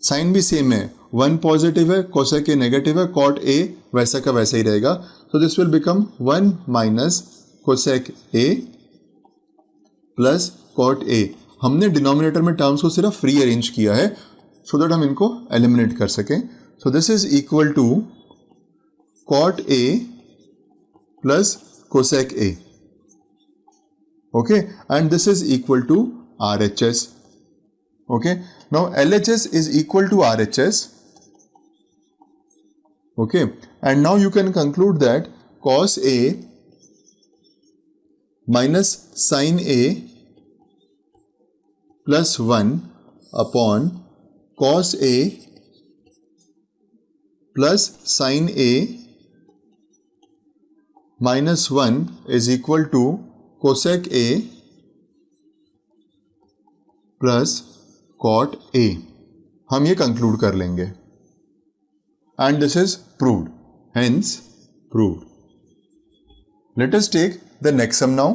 A: Sign भी सेम है, 1 पॉजिटिव है, cosec a नेगेटिव है, cot a वैसा का वैसा ही रहेगा। So this will become 1 minus cosec a plus cot a। हमने डिनोमिनेटर में टर्म्स को सिर्फ रीअरेंज किया है सो दैट हम इनको एलिमिनेट कर सकें। So this is equal to cot a plus cosec a, okay, and this is equal to RHS, okay. Now LHS is equal to RHS, okay, and now you can conclude that cos a minus sin a plus 1 upon cos a plus sin a minus 1 is equal to cosec a plus cot a। हम ये conclude कर लेंगे and this is proved, hence proved. Let us take the next sum now.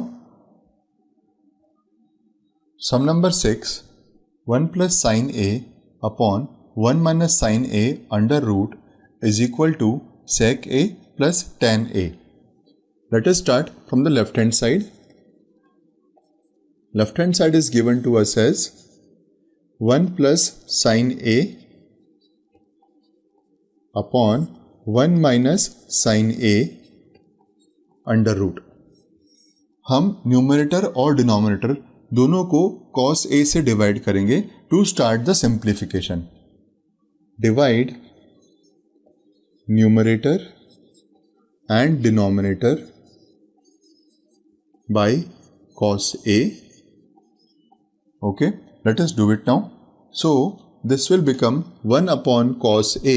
A: Sum number 6, 1 plus sin a upon 1 minus sin a under root is equal to sec a plus tan a। Let us start from the left hand side. Left hand side is given to us as 1 plus sin a upon 1 minus sin a under root. हम numerator और denominator दोनों को cos A से divide करेंगे to start the simplification. Divide numerator and denominator by cos A. Okay, let us do it now. So this will become 1 upon cos A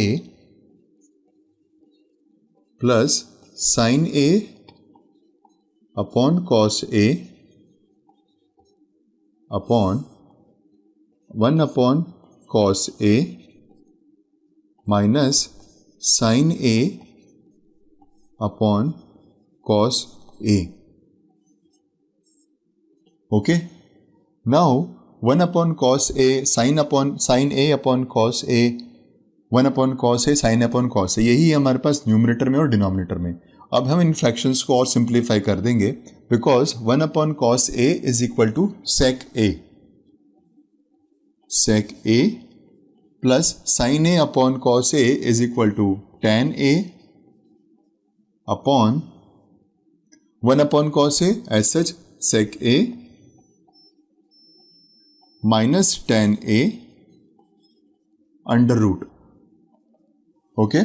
A: plus sin A upon cos A upon 1 upon cos A minus sin A upon cos A. Okay, now 1 upon cos A sin A upon cos A, 1 upon cos A sin upon cos A, यही है हमारे पास numerator में और denominator में। अब हम इन fractions को और सिंप्लीफाई कर देंगे because 1 upon cos A is equal to sec A plus sin A upon cos A is equal to tan A upon 1 upon cos A as such sec A minus tan A under root. Okay,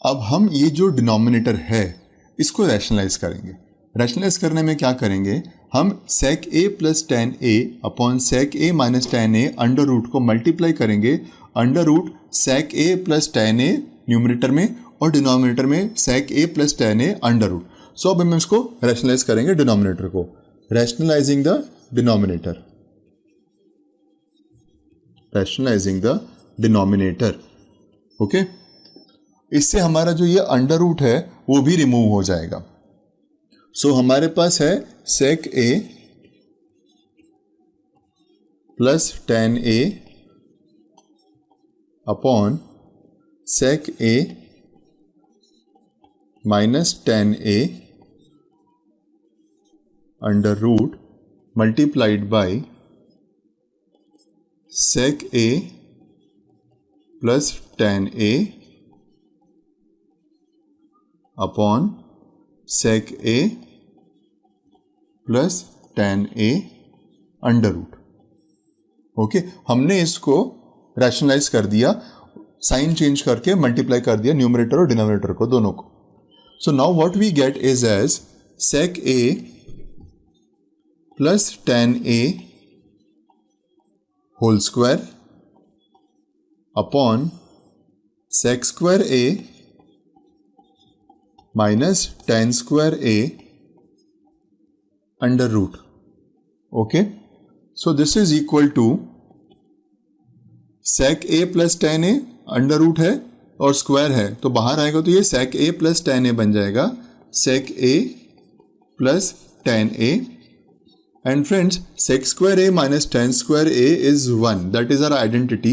A: अब हम ये जो denominator है इसको rationalise करेंगे। Rationalise करने में क्या करेंगे, हम sec A plus tan A upon sec A minus tan A under root को मल्टीप्लाई करेंगे under root sec A plus tan A numerator में और डिनोमिनेटर में sec A plus tan A under root. So अब हम इसको rationalise करेंगे denominator को। Rationalizing the denominator. Rationalizing the denominator. Okay? इससे हमारा जो ये अंडर रूट है वो भी रिमूव हो जाएगा। सो हमारे पास है sec A plus tan A upon sec A minus tan A under root multiplied by sec A plus tan A upon sec A plus tan A under root. Okay, हमने इसको rationalise कर दिया, sign change करके multiply कर दिया numerator और denominator को दोनों को। So now what we get is as sec A plus tan A whole square upon sec square A minus tan square A under root. Okay, so this is equal to sec A plus tan A under root है और square है तो बाहर आएगा तो ये sec A plus tan A बन जाएगा, sec A plus tan A। And friends, sec square A minus tan square A is 1. That is our identity.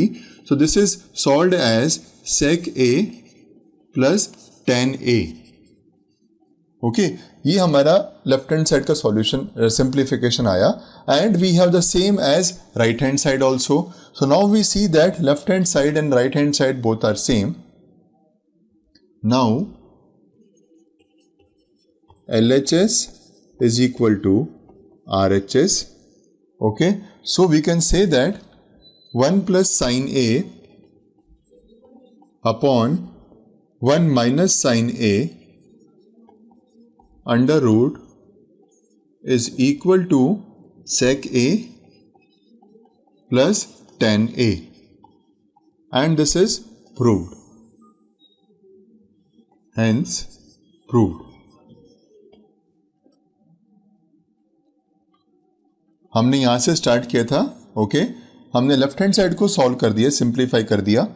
A: So this is solved as sec A plus tan A. Okay, ये हमारा left hand side का solution simplification आया and we have the same as right hand side also. So now we see that left hand side and right hand side both are same. Now LHS is equal to RHS. Okay, so we can say that 1 plus sin A upon 1 minus sin A under root is equal to sec A plus tan A, and this is proved. Hence proved. हमने यहाँ से start किया था। Okay, हमने left hand side को solve कर दिया, simplify कर दिया।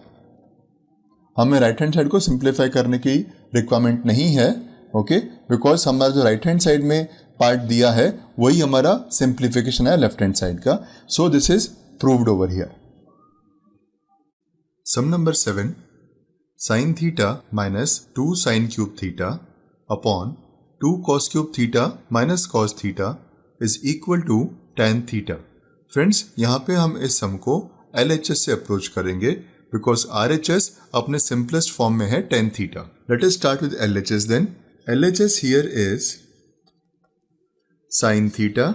A: हमें राइट हैंड साइड को सिंप्लीफाई करने की रिक्वायरमेंट नहीं है। ओके, बिकॉज हमारा जो राइट हैंड साइड में पार्ट दिया है वही हमारा सिंप्लीफिकेशन है लेफ्ट हैंड साइड का। So this is proved over here. Sum number 7, sine theta minus 2 sine cube theta upon 2 cos cube theta minus cos theta is equal to tan theta. Friends, यहाँ पे हम इस सम को LHS से approach करेंगे because RHS अपने simplest form में है tan theta. Let us start with LHS then. LHS here is sin theta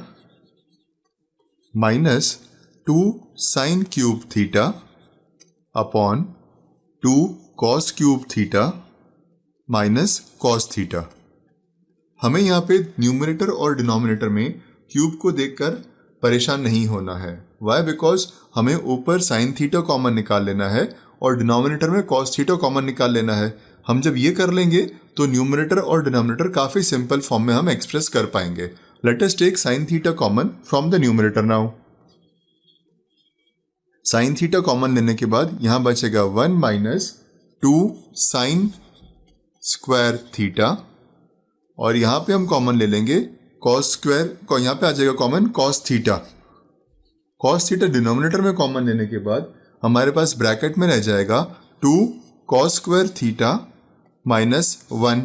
A: minus 2 sin cube theta upon 2 cos cube theta minus cos theta. हमें यहाँ पे न्यूमरेटर और denominator में cube को देखकर परेशान नहीं होना है. वाई? बिकॉज हमें ऊपर साइन थीटा कॉमन निकाल लेना है और डिनोमिनेटर में कॉस थीटा कॉमन निकाल लेना है. हम जब ये कर लेंगे तो न्यूमरेटर और डिनोमिनेटर काफी सिंपल फॉर्म में हम एक्सप्रेस कर पाएंगे. Let us take sine theta common from the numerator now. Sine theta common लेने के बाद यहां बचेगा 1 माइनस 2 साइन स्क्वायर थीटा और यहां पे हम कॉमन ले लेंगे कॉस स्क्वायर को. यहां पे आ जाएगा common cos theta. Cos theta denominator में कॉमन लेने के बाद हमारे पास ब्रैकेट में रह जाएगा 2 cos square theta minus 1.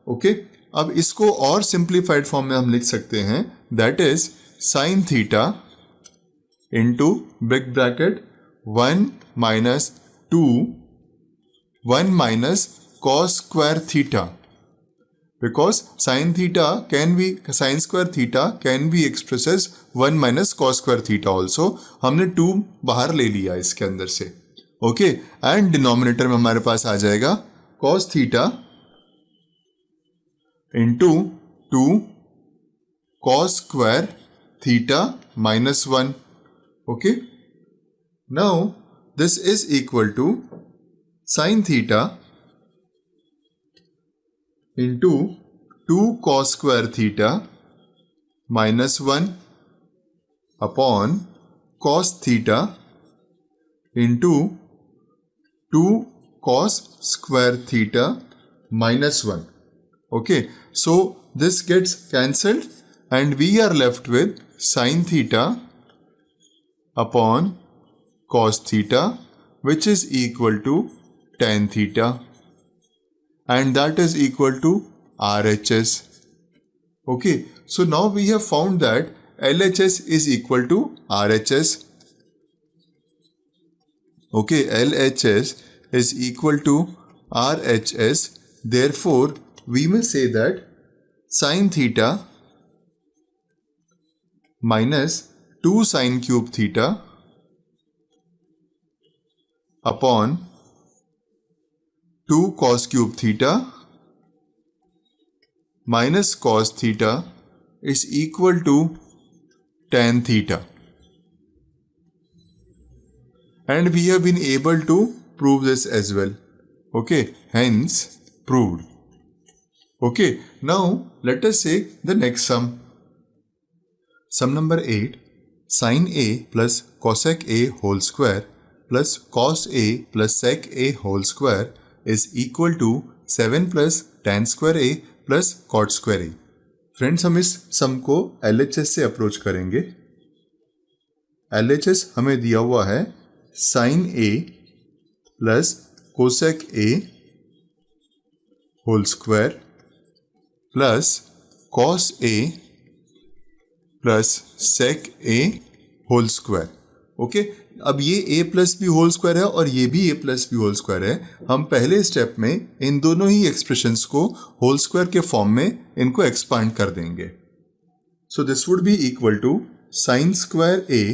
A: Okay, अब इसको और सिंप्लीफाइड फॉर्म में हम लिख सकते हैं, that is sine theta into big bracket 1 minus 2 1 minus cos square theta, because sin square theta can be expressed as 1 minus cos square theta also. हमने 2 बाहर ले लिया इसके अंदर से. ओके, एंड डिनोमिनेटर में हमारे पास आ जाएगा cos theta into 2 cos square theta minus 1. Okay, now this is equal to sin theta into 2 cos square theta minus 1 upon cos theta into 2 cos square theta minus 1. Okay, so this gets cancelled and we are left with sin theta upon cos theta, which is equal to tan theta, and that is equal to RHS. Okay, so now we have found that LHS is equal to RHS. Okay, LHS is equal to RHS. Therefore, we may say that sin theta minus 2 sin cube theta upon 2 cos cube theta minus cos theta is equal to tan theta. And we have been able to prove this as well. Okay, hence proved. Okay, now let us take the next sum. Sum number 8. Sin A plus cosec A whole square plus cos A plus sec A whole square is equal to 7 plus tan square A plus cot square A. Friends, हम इस सम को LHS से approach करेंगे. LHS हमें दिया हुआ है sin A plus cosec A whole square plus cos A plus sec A whole square. Okay, अब ये a plus b whole square है और ये भी a plus b whole square है. हम पहले स्टेप में इन दोनों ही एक्सप्रेशंस को होल स्क्वायर के फॉर्म में इनको एक्सपांड कर देंगे. So this would be equal to sine square a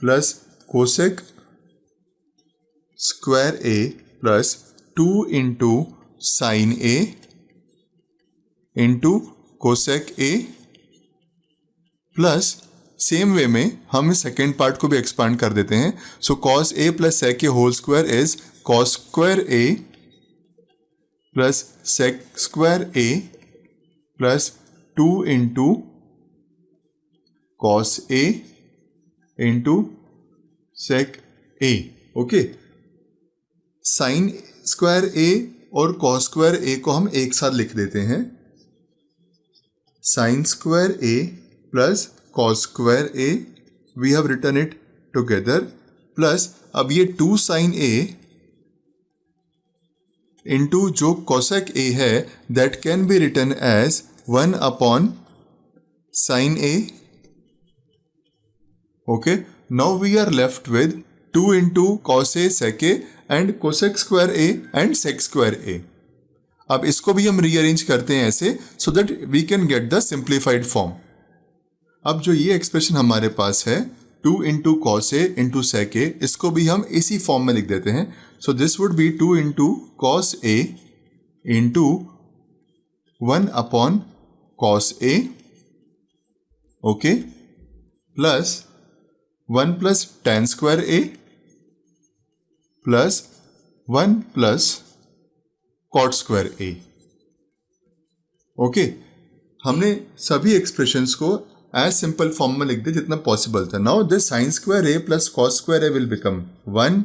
A: plus cosec square a plus 2 into sine a into cosec a plus same way में हम इस सेकेंड पार्ट को भी एक्सपांड कर देते हैं. So cos A plus sec A whole square is cos square A plus sec square A plus 2 into cos A into sec A. Okay, sine square A और cos square A को हम एक साथ लिख देते हैं. Sine square A plus cos square a, we have written it together, plus अब ये 2 sin a into जो cosec a है that can be written as 1 upon sin a. Okay, now we are left with 2 into cos a sec a and cosec square a and sec square a. अब इसको भी हम rearrange करते हैं ऐसे so that we can get the simplified form. अब जो ये एक्सप्रेशन हमारे पास है 2 into cos a into sec a, इसको भी हम इसी फॉर्म में लिख देते हैं. So this would be 2 into cos a into 1 upon cos a, okay, plus 1 plus tan square a plus 1 plus cot square a. Okay, हमने सभी एक्सप्रेशंस को एज सिंपल फॉर्म में लिख दिया जितना पॉसिबल था. Now this sign square A plus cos square A will become 1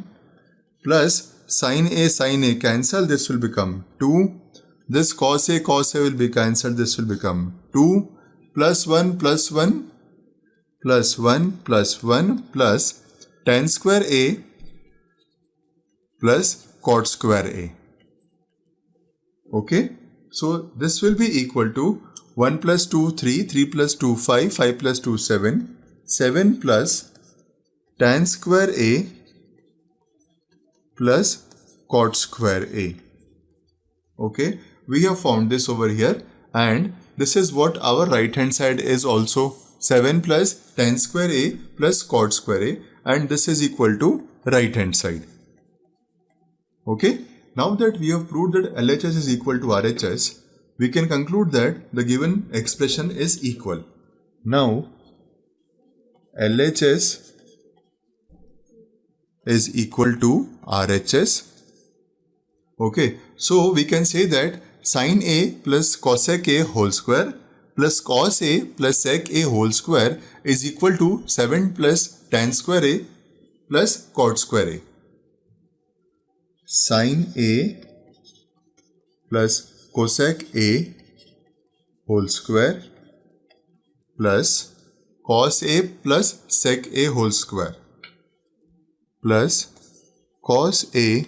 A: plus sine A cancel, this will become 2. This cos a will be cancelled, this will become 2 plus 1 plus 1 plus 1 plus 1 plus tan square a plus cot square a. Okay, so this will be equal to 1 plus 2 3, 3 plus 2 5, 5 plus 2 7, 7 plus tan square a plus cot square a. Okay, we have found this over here and this is what our right hand side is also, 7 plus tan square a plus cot square a, and this is equal to right hand side. Okay, now that we have proved that LHS is equal to RHS, we can conclude that the given expression is equal. Now LHS is equal to RHS. Okay, so we can say that sin a plus cosec a whole square plus cos a plus sec a whole square is equal to 7 plus tan square a plus cot square a. Sin a plus cosec a whole square plus cos a plus sec a whole square plus cos a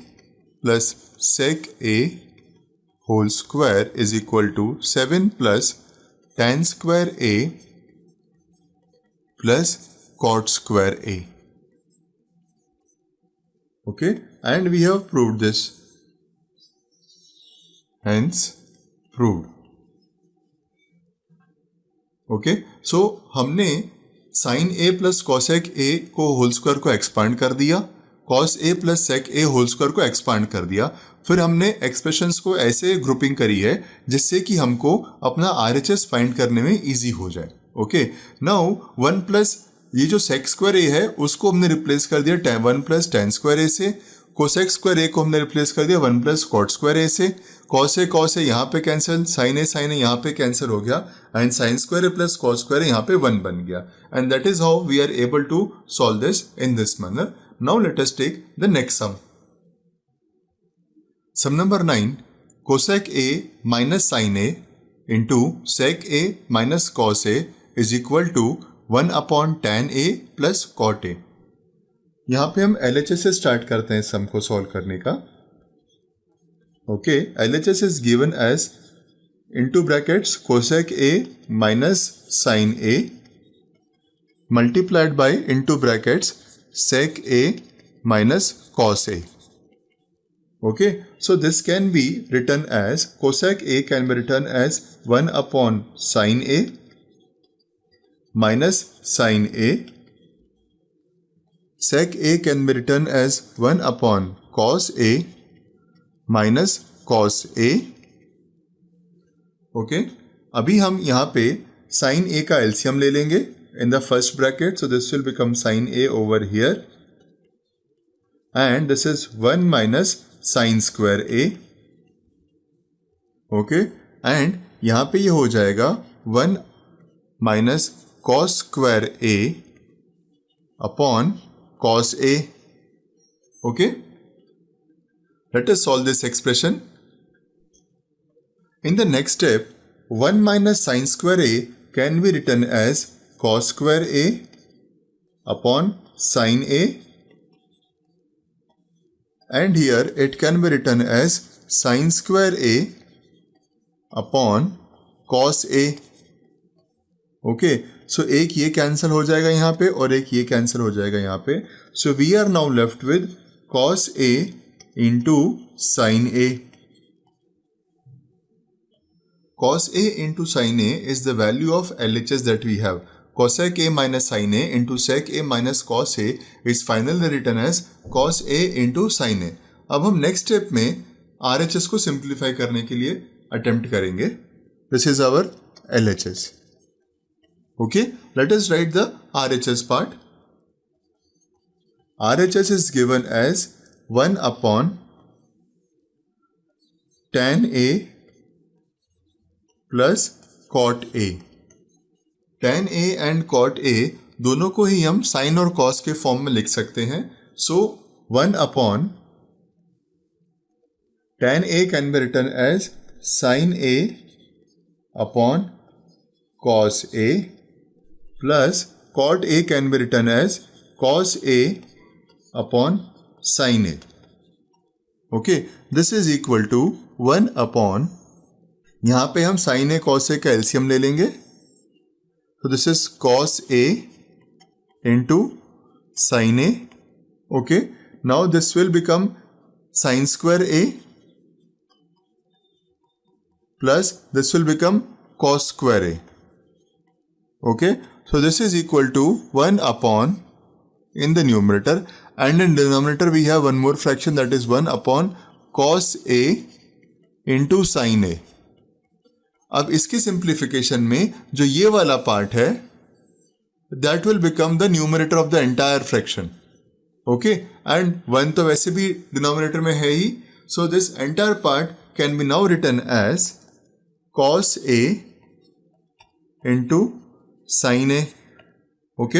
A: plus sec a whole square is equal to 7 plus tan square a plus cot square a. Okay, and we have proved this. Hence proved. Okay, so हमने sin a plus cosec a को whole square को expand कर दिया, cos a plus sec a whole square को expand कर दिया, फिर हमने एक्सप्रेशंस को ऐसे ग्रुपिंग करी है जिससे कि हमको अपना RHS फाइंड करने में इजी हो जाए. ओके, नाउ 1 प्लस ये जो सेक स्क्वायर ए है उसको हमने रिप्लेस कर दिया 1 प्लस tan स्क्वायर ए से, कोसेक स्क्वायर ए को हमने रिप्लेस कर दिया 1 प्लस कॉट स्क्वायर ए से, कॉस ए यहाँ पे कैंसिल, साइन ए यहाँ पे कैंसिल हो गया and sine square A plus cos square A यहाँ पे 1 बन गया. And that is how we are able to solve this in this manner. Now let us take the next sum. Sum number 9, cosec a minus sin a into sec a minus cos a is equal to 1 upon tan a plus cot a. यहाँ पे हम LHS से start करते हैं सम को solve करने का. Okay, LHS is given as into brackets cosec a minus sin a multiplied by into brackets sec a minus cos a. Okay, so this can be written as cosec a can be written as 1 upon sin a minus sin a. Sec a can be written as 1 upon cos a minus cos a. Okay, अभी हम यहाँ पे sin a का LCM ले लेंगे in the first bracket, so this will become sin a over here and this is 1 minus sine square a. Okay, and यहां पे ये हो जाएगा 1 minus cos square a upon cos A. Okay, let us solve this expression. In the next step 1 minus sine square a can be written as cos square a upon sine a. And here it can be written as sin square a upon cos a. Okay, सो एक ये cancel हो जाएगा यहाँ पे और एक ये cancel हो जाएगा यहाँ पे. So we are now left with cos A into sine A. Cos A into sin A is the value of LHS that we have. Cosec A minus sin A into sec A minus cos A is finally written as cos A into sin A. अब हम next step में RHS को सिंप्लीफाई करने के लिए attempt करेंगे. This is our LHS. Okay, let us write the RHS part. RHS is given as 1 upon tan A plus cot A. tan A and cot A दोनों को ही हम साइन और कॉस के फॉर्म में लिख सकते हैं. So 1 upon tan A can be written as sin A upon cos A plus cot A can be written as cos A upon sin A. Okay, this is equal to 1 upon, यहां पे हम sin A cos A का LCM ले लेंगे. तो this is cos A into sin A. Okay, now this will become sin square A plus this will become cos square A. Okay, so this is equal to 1 upon in the numerator, and in denominator we have one more fraction, that is 1 upon cos A into sin A. अब इसकी simplification में जो ये वाला part है that will become the numerator of the entire fraction. Okay, and 1 तो वैसे भी डिनोमिनेटर में है ही. So this entire part can be now written as cos A into sine A. Okay,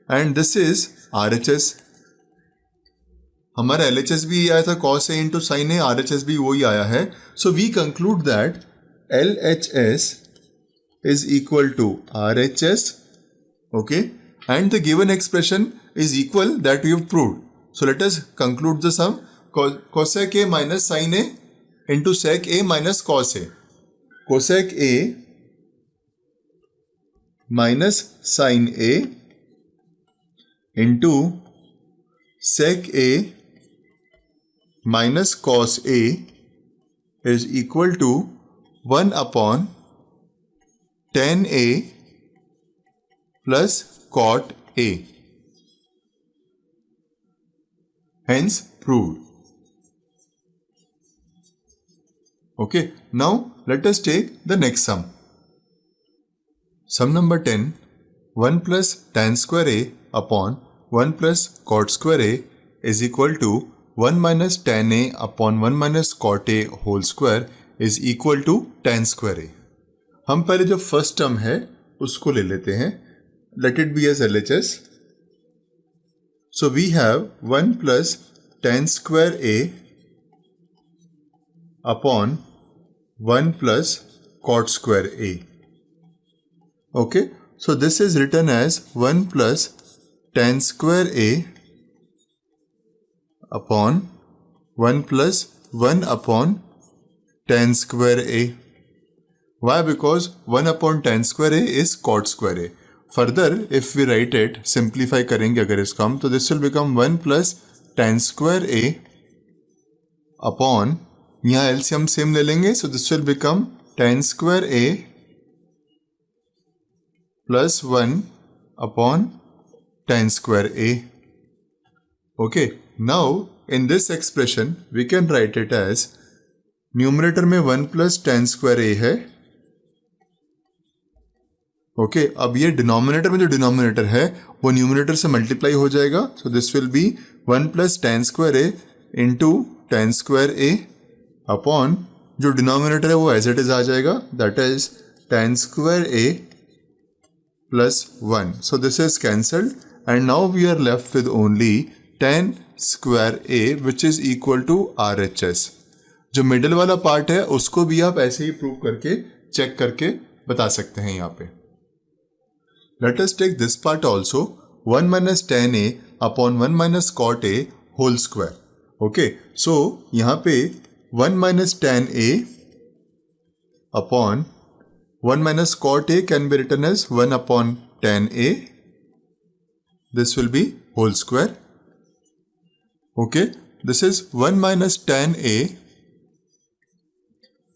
A: and this is RHS. हमारा LHS भी आया था cos A into sine A, RHS भी वही आया है. So we conclude that LHS is equal to RHS, okay, and the given expression is equal that we have proved. So let us conclude the sum. Cosec A minus sin A into sec A minus cos A. Cosec A minus sin A into sec A minus cos A is equal to 1 upon tan A plus cot A. Hence proved. Okay, now let us take the next sum. Sum number 10. 1 plus tan square A upon 1 plus cot square A is equal to 1 minus tan A upon 1 minus cot A whole square is equal to tan square A. हम पहले जो first term है उसको ले लेते हैं. Let it be as LHS. So we have 1 plus tan square A upon 1 plus cot square A. Okay, so this is written as 1 plus tan square A upon 1 plus 1 upon tan square A. Why? Because 1 upon tan square A is cot square A. Further, if we write it, simplify करेंगे अगर इसका हम, तो this will become 1 plus tan square A upon, यहाँ LCM same ले लेंगे, so this will become tan square A plus 1 upon tan square A. Okay, now in this expression we can write it as numerator में 1 plus tan square A है. Okay, अब ये denominator में जो denominator है वो न्यूमरेटर से multiply हो जाएगा. So this will be 1 plus tan square A into tan square A upon जो डिनोमिनेटर है वो एज इट इज आ जाएगा, that is tan square A plus 1. So this is cancelled and now we are left with only tan square A which is equal to RHS. जो middle वाला part है उसको भी आप ऐसे ही प्रूव करके चेक करके बता सकते हैं यहाँ पे. Let us take this part also. 1 minus tan A upon 1 minus cot A whole square. Okay, so यहाँ पे 1 minus tan A upon 1 minus cot A can be written as 1 upon tan A. This will be whole square. Okay, this is 1 minus tan A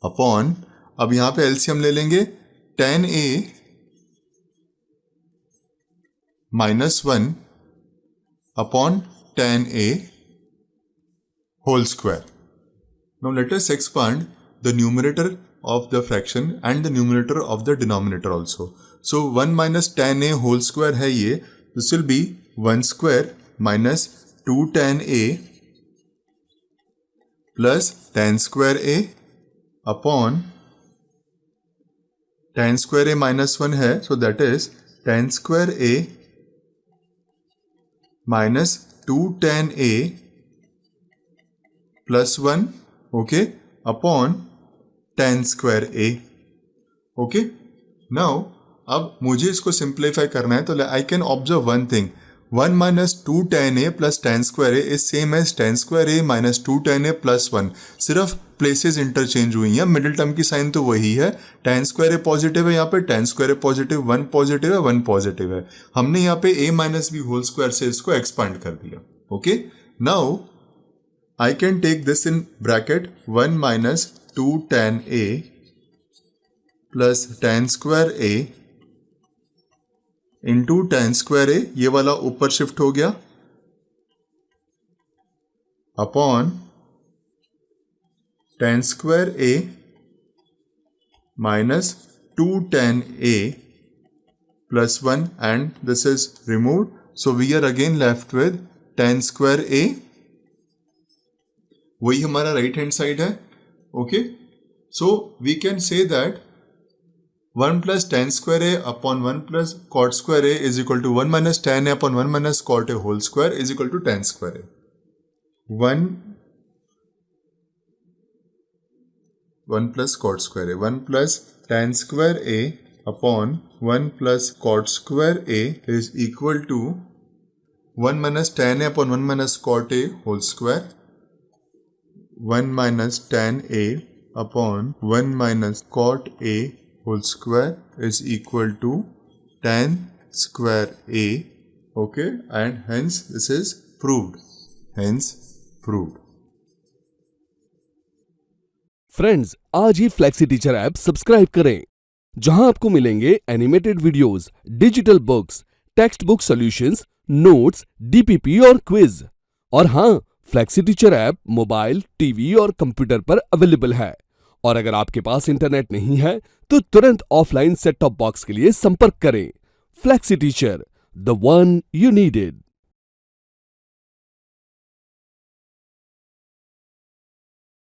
A: upon, अब यहां पे LCM ले लेंगे, tan A minus 1 upon tan A whole square. Now let us expand the numerator of the fraction and the numerator of the denominator also. So 1 minus tan A whole square है ये, this will be 1 square minus 2 tan A plus tan square A upon tan square A minus 1 है, so that is tan square A minus 2 tan A plus 1, okay, upon tan square A. Okay, now अब मुझे इसको simplify करना है, तो I can observe one thing, 1 minus 2 tan A plus tan square A is same as tan square A minus 2 tan A plus 1. सिर्फ places interchange हुई हैं, middle term की साइन तो वही है, tan square A पॉजिटिव है, यहाँ पे tan square A positive, 1 positive है, 1 पॉजिटिव है, हमने यहाँ पे A minus B whole square से इसको एक्सपांड कर दिया. Okay, now I can take this in bracket 1 minus 2 tan A plus tan square A into tan square A, ये वाला ऊपर शिफ्ट हो गया, upon tan square A minus 2 tan A plus 1 and this is removed. So we are again left with tan square A. वही हमारा right hand side है. Okay, so we can say that 1 plus tan square A upon 1 plus cot square A is equal to 1 minus tan A upon 1 minus cot A whole square is equal to tan square A. 1 plus cot square A, 1 plus tan square A upon 1 plus cot square A is equal to 1 minus tan A upon 1 minus cot A whole square, 1 minus tan A upon 1 minus cot A whole square is equal to tan square A. Okay, and hence this is proved. Hence proved.
B: Friends, आज ही flexi teacher app subscribe करें, जहां आपको मिलेंगे animated videos, digital books, text book solutions, notes, DPP और quiz. और हाँ, flexi teacher app mobile, TV और computer पर अवेलेबल है. और अगर आपके पास इंटरनेट नहीं है तो तुरंत ऑफलाइन सेट टॉप बॉक्स के लिए संपर्क करें. Flexi teacher, the one you needed.